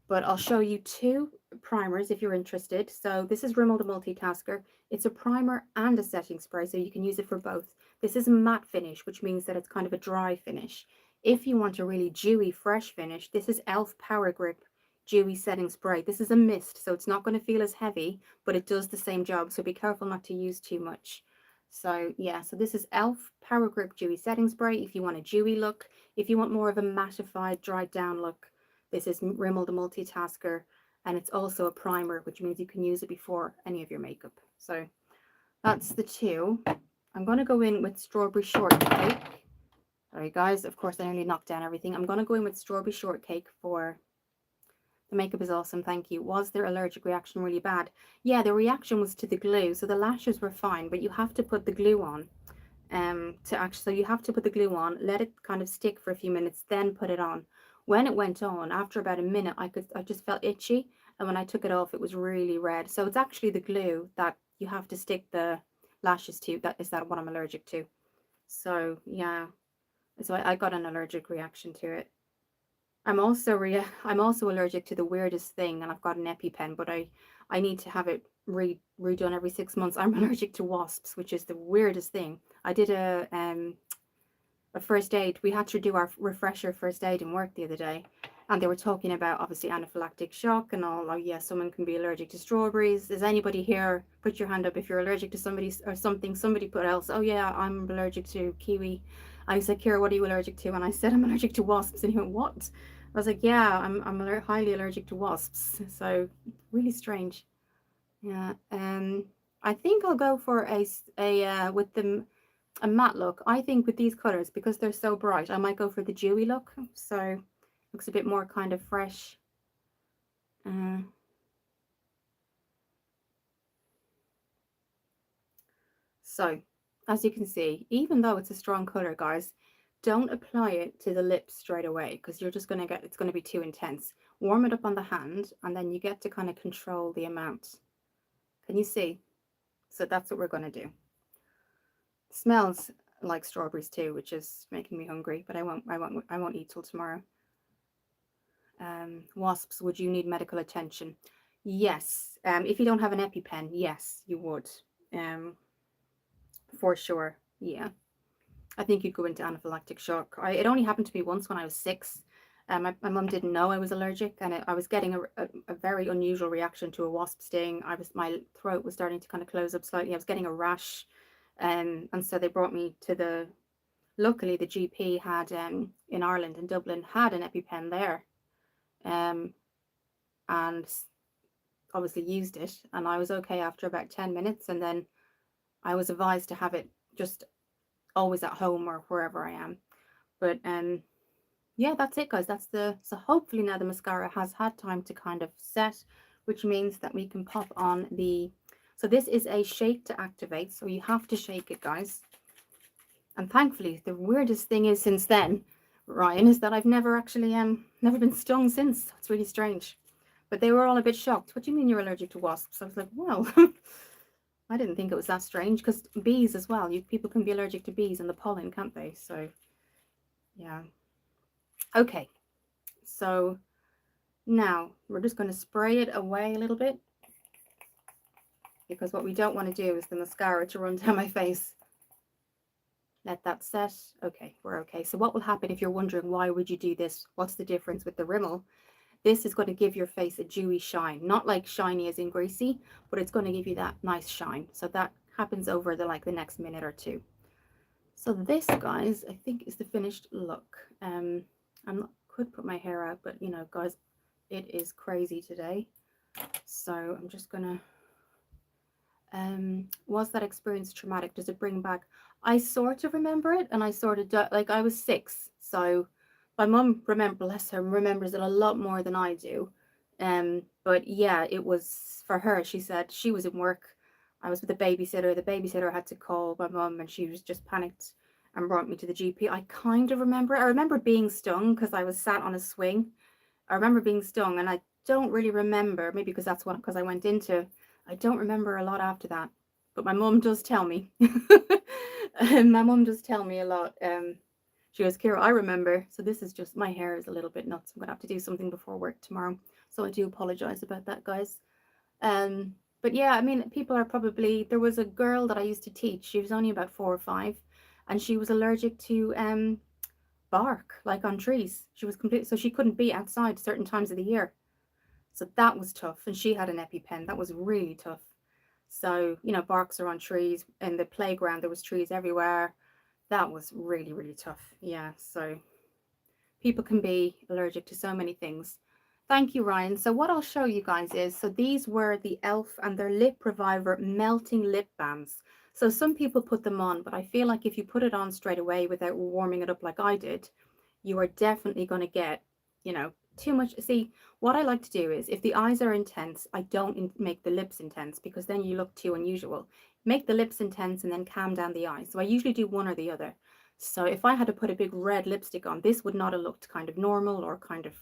But I'll show you two primers if you're interested. So this is Rimmel the Multitasker. It's a primer and a setting spray, so you can use it for both. This is a matte finish, which means that it's kind of a dry finish. If you want a really dewy, fresh finish, this is e.l.f. Power Grip Dewy Setting Spray. This is a mist, so it's not going to feel as heavy, but it does the same job, so be careful not to use too much. So yeah, so this is e.l.f. Power Grip Dewy Setting Spray if you want a dewy look. If you want more of a mattified, dried down look, this is Rimmel the Multitasker, and it's also a primer, which means you can use it before any of your makeup. So that's the two. I'm going to go in with Strawberry Shortcake. Sorry guys, of course I nearly knocked down everything. I'm going to go in with Strawberry Shortcake for The makeup is awesome, thank you. Was their allergic reaction really bad? Yeah, the reaction was to the glue. So the lashes were fine, but you have to put the glue on. So you have to put the glue on, let it kind of stick for a few minutes, then put it on. When it went on, after about a minute, I just felt itchy, and when I took it off, it was really red. So it's actually the glue that you have to stick the lashes to. That what I'm allergic to. So yeah, so I got an allergic reaction to it. I'm also allergic to the weirdest thing, and I've got an EpiPen, but I need to have it redone every 6 months. I'm allergic to wasps, which is the weirdest thing. I did a first aid. We had to do our refresher first aid in work the other day, and they were talking about obviously anaphylactic shock and all. Oh yeah, someone can be allergic to strawberries. Is anybody here? Put your hand up if you're allergic to somebody or something. Somebody put else. Oh yeah, I'm allergic to kiwi. I was like, Kira, what are you allergic to? And I said I'm allergic to wasps. And he went, what? I was like, yeah, I'm highly allergic to wasps. So really strange. Yeah. I think I'll go for with them a matte look. I think with these colors, because they're so bright, I might go for the dewy look. So looks a bit more kind of fresh. So as you can see, even though it's a strong color, guys, don't apply it to the lips straight away, because you're just going to it's going to be too intense. Warm it up on the hand, and then you get to kind of control the amount. Can you see? So that's what we're going to do. It smells like strawberries too, which is making me hungry, but I won't eat till tomorrow. Wasps, would you need medical attention? Yes. If you don't have an EpiPen, yes, you would. For sure. Yeah. I think you'd go into anaphylactic shock. It only happened to me once when I was 6. My mum didn't know I was allergic, and I was getting a very unusual reaction to a wasp sting. My throat was starting to kind of close up slightly. I was getting a rash, and so they brought me to luckily the GP had in Ireland, in Dublin, had an EpiPen there, and obviously used it, and I was okay after about 10 minutes, and then I was advised to have it just always at home or wherever I am. But yeah, that's it, guys. So hopefully now the mascara has had time to kind of set, which means that we can pop on so this is a shake to activate, so you have to shake it, guys. And thankfully, the weirdest thing is since then, Ryan, is that I've never actually never been stung since. It's really strange. But they were all a bit shocked. What do you mean you're allergic to wasps? I was like, well, I didn't think it was that strange, because bees as well. People can be allergic to bees and the pollen, can't they? So, yeah. Okay. So now we're just going to spray it away a little bit, because what we don't want to do is the mascara to run down my face. Let that set. Okay, we're okay. So what will happen if you're wondering why would you do this? What's the difference with the Rimmel? This is going to give your face a dewy shine, not like shiny as in greasy, but it's going to give you that nice shine. So that happens over the next minute or two. So this, guys, I think is the finished look. Could put my hair out, but you know, guys, it is crazy today. So I'm just gonna. Was that experience traumatic? Does it bring back? I sort of remember it, and I sort of I was 6, so my mum bless her, remembers it a lot more than I do. But yeah, it was for her. She said she was in work. I was with the babysitter. The babysitter had to call my mum, and she was just panicked and brought me to the GP. I kind of remember it. I remember being stung because I was sat on a swing. I remember being stung, and I don't really remember, maybe because that's because I went into. I don't remember a lot after that, but my mum does tell me. My mum does tell me a lot. She goes, Kira, I remember. So this is just, my hair is a little bit nuts. I'm going to have to do something before work tomorrow. So I do apologize about that, guys. But yeah, I mean, people are probably, there was a girl that I used to teach. She was only about 4 or 5, and she was allergic to bark, like on trees. She was complete, so she couldn't be outside certain times of the year. So that was tough. And she had an EpiPen. That was really tough. So, you know, barks are on trees. In the playground, there was trees everywhere. That was really, really tough. Yeah, so people can be allergic to so many things. Thank you, Ryan. So what I'll show you guys is, so these were the e.l.f. and their Lip Reviver melting lip balms. So some people put them on, but I feel like if you put it on straight away without warming it up like I did, you are definitely going to get, you know, too much. See, what I like to do is if the eyes are intense, I don't make the lips intense because then you look too unusual. Make the lips intense and then calm down the eyes. So I usually do one or the other. So if I had to put a big red lipstick on, this would not have looked kind of normal or kind of,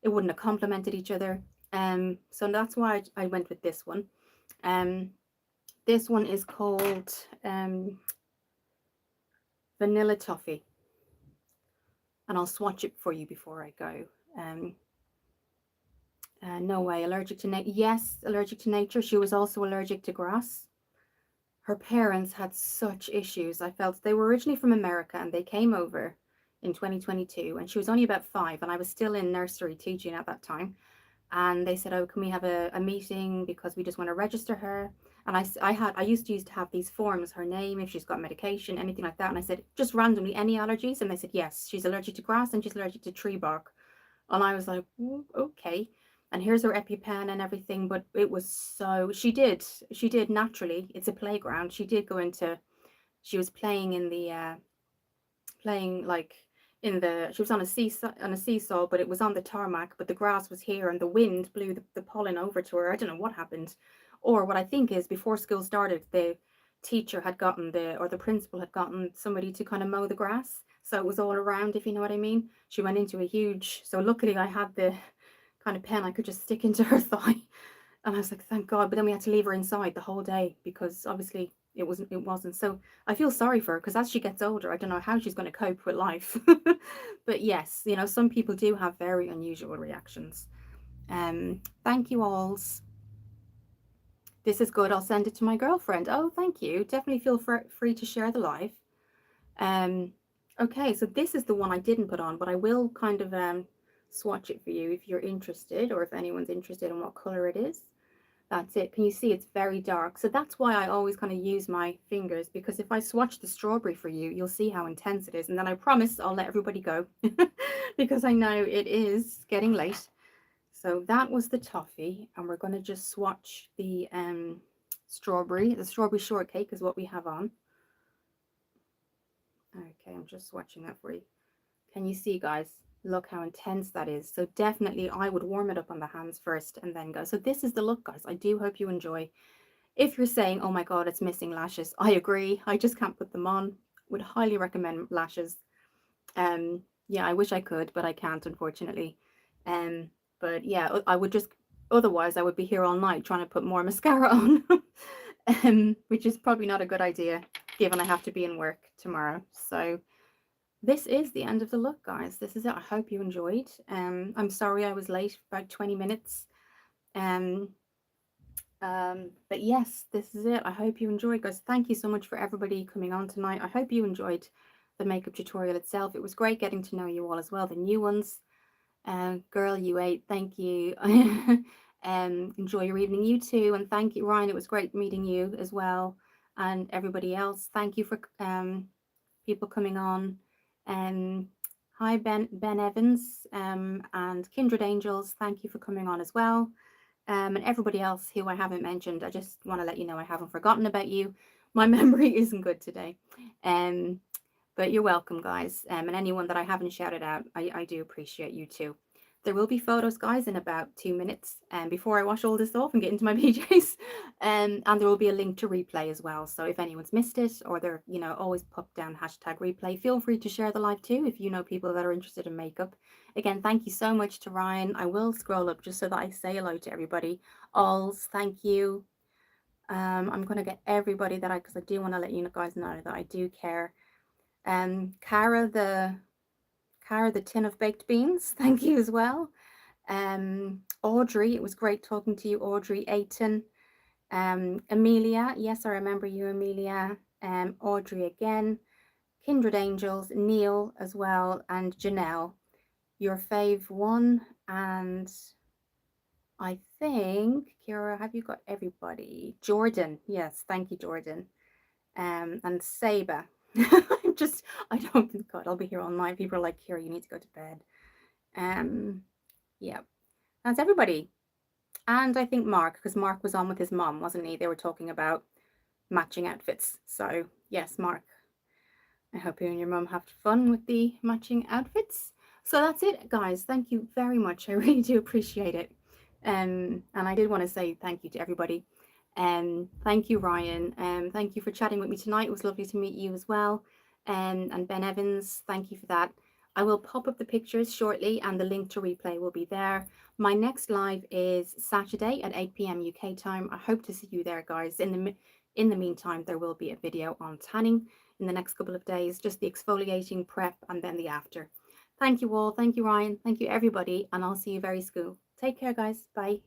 it wouldn't have complemented each other. So that's why I went with this one. Um, this one is called Vanilla Toffee, and I'll swatch it for you before I go. No way, allergic to nature. Yes, allergic to nature. She was also allergic to grass. Her parents had such issues. I felt they were originally from America and they came over in 2022, and she was only about 5, and I was still in nursery teaching at that time. And they said, oh, can we have a meeting because we just want to register her. And I used to have these forms, her name, if she's got medication, anything like that. And I said, just randomly, any allergies? And they said, yes, she's allergic to grass and she's allergic to tree bark. And I was like, okay. And here's her EpiPen and everything. But it was so, she did naturally. It's a playground. She did go into, she was playing in the, playing like she was on a seesaw, but it was on the tarmac, but the grass was here and the wind blew the pollen over to her. I don't know what happened. Or what I think is before school started, the teacher had gotten or the principal had gotten somebody to kind of mow the grass. So it was all around, if you know what I mean. She went into a huge, so luckily I had the kind of pen I could just stick into her thigh. And I was like, thank God. But then we had to leave her inside the whole day because obviously it wasn't. So I feel sorry for her because as she gets older, I don't know how she's going to cope with life. But yes, you know, some people do have very unusual reactions. Thank you alls. This is good. I'll send it to my girlfriend. Oh, thank you. Definitely feel free to share the live. Okay, so this is the one I didn't put on, but I will kind of swatch it for you if you're interested, or if anyone's interested in what color it is. That's it. Can you see it's very dark? So that's why I always kind of use my fingers, because if I swatch the strawberry for you, you'll see how intense it is. And then I promise I'll let everybody go because I know it is getting late. So that was the toffee, and we're going to just swatch the strawberry. The strawberry shortcake is what we have on. Okay, I'm just swatching that for you. Can you see, guys? Look how intense that is. So definitely I would warm it up on the hands first and then go. So this is the look, guys. I do hope you enjoy. If you're saying, oh my God, it's missing lashes, I agree. I just can't put them on. Would highly recommend lashes. Yeah, I wish I could, but I can't, unfortunately. But yeah, I would just, otherwise I would be here all night trying to put more mascara on, which is probably not a good idea given I have to be in work tomorrow. So this is the end of the look, guys. This is it. I hope you enjoyed. I'm sorry I was late, about 20 minutes. But yes, this is it. I hope you enjoyed, guys. Thank you so much for everybody coming on tonight. I hope you enjoyed the makeup tutorial itself. It was great getting to know you all as well, the new ones. Girl, you ate. Thank you. Enjoy your evening, you too. And thank you, Ryan. It was great meeting you as well. And everybody else. Thank you for people coming on. Hi, Ben Evans and Kindred Angels. Thank you for coming on as well. And everybody else who I haven't mentioned, I just want to let you know I haven't forgotten about you. My memory isn't good today. But you're welcome, guys. And anyone that I haven't shouted out, I do appreciate you too. There will be photos, guys, in about 2 minutes before I wash all this off and get into my PJs. And there will be a link to replay as well. So if anyone's missed it, or they're, you know, always pop down #replay, feel free to share the live too if you know people that are interested in makeup. Again, thank you so much to Ryan. I will scroll up just so that I say hello to everybody. Alls, thank you. I'm going to get everybody that because I do want to let you guys know that I do care. Cara the tin of baked beans, thank you as well. Audrey, it was great talking to you, Audrey Aiton. Amelia, yes, I remember you, Amelia. Audrey again. Kindred Angels, Neil as well, and Janelle. Your fave one, and I think, Kira, have you got everybody? Jordan, yes, thank you, Jordan. And Saber. I don't think, God, I'll be here all night. People are like, Kira, you need to go to bed. Yeah, that's everybody. And I think Mark, because Mark was on with his mom, wasn't he? They were talking about matching outfits. So yes, Mark, I hope you and your mum have fun with the matching outfits. So that's it, guys. Thank you very much. I really do appreciate it. And I did want to say thank you to everybody. Thank you, Ryan. Thank you for chatting with me tonight. It was lovely to meet you as well. And Ben Evans, thank you for that. I will pop up the pictures shortly, and the link to replay will be there. My next live is Saturday at 8 p.m. UK time. I hope to see you there, guys. In the meantime, there will be a video on tanning in the next couple of days, just the exfoliating prep and then the after. Thank you all. Thank you, Ryan. Thank you, everybody. And I'll see you very soon. Take care, guys. Bye.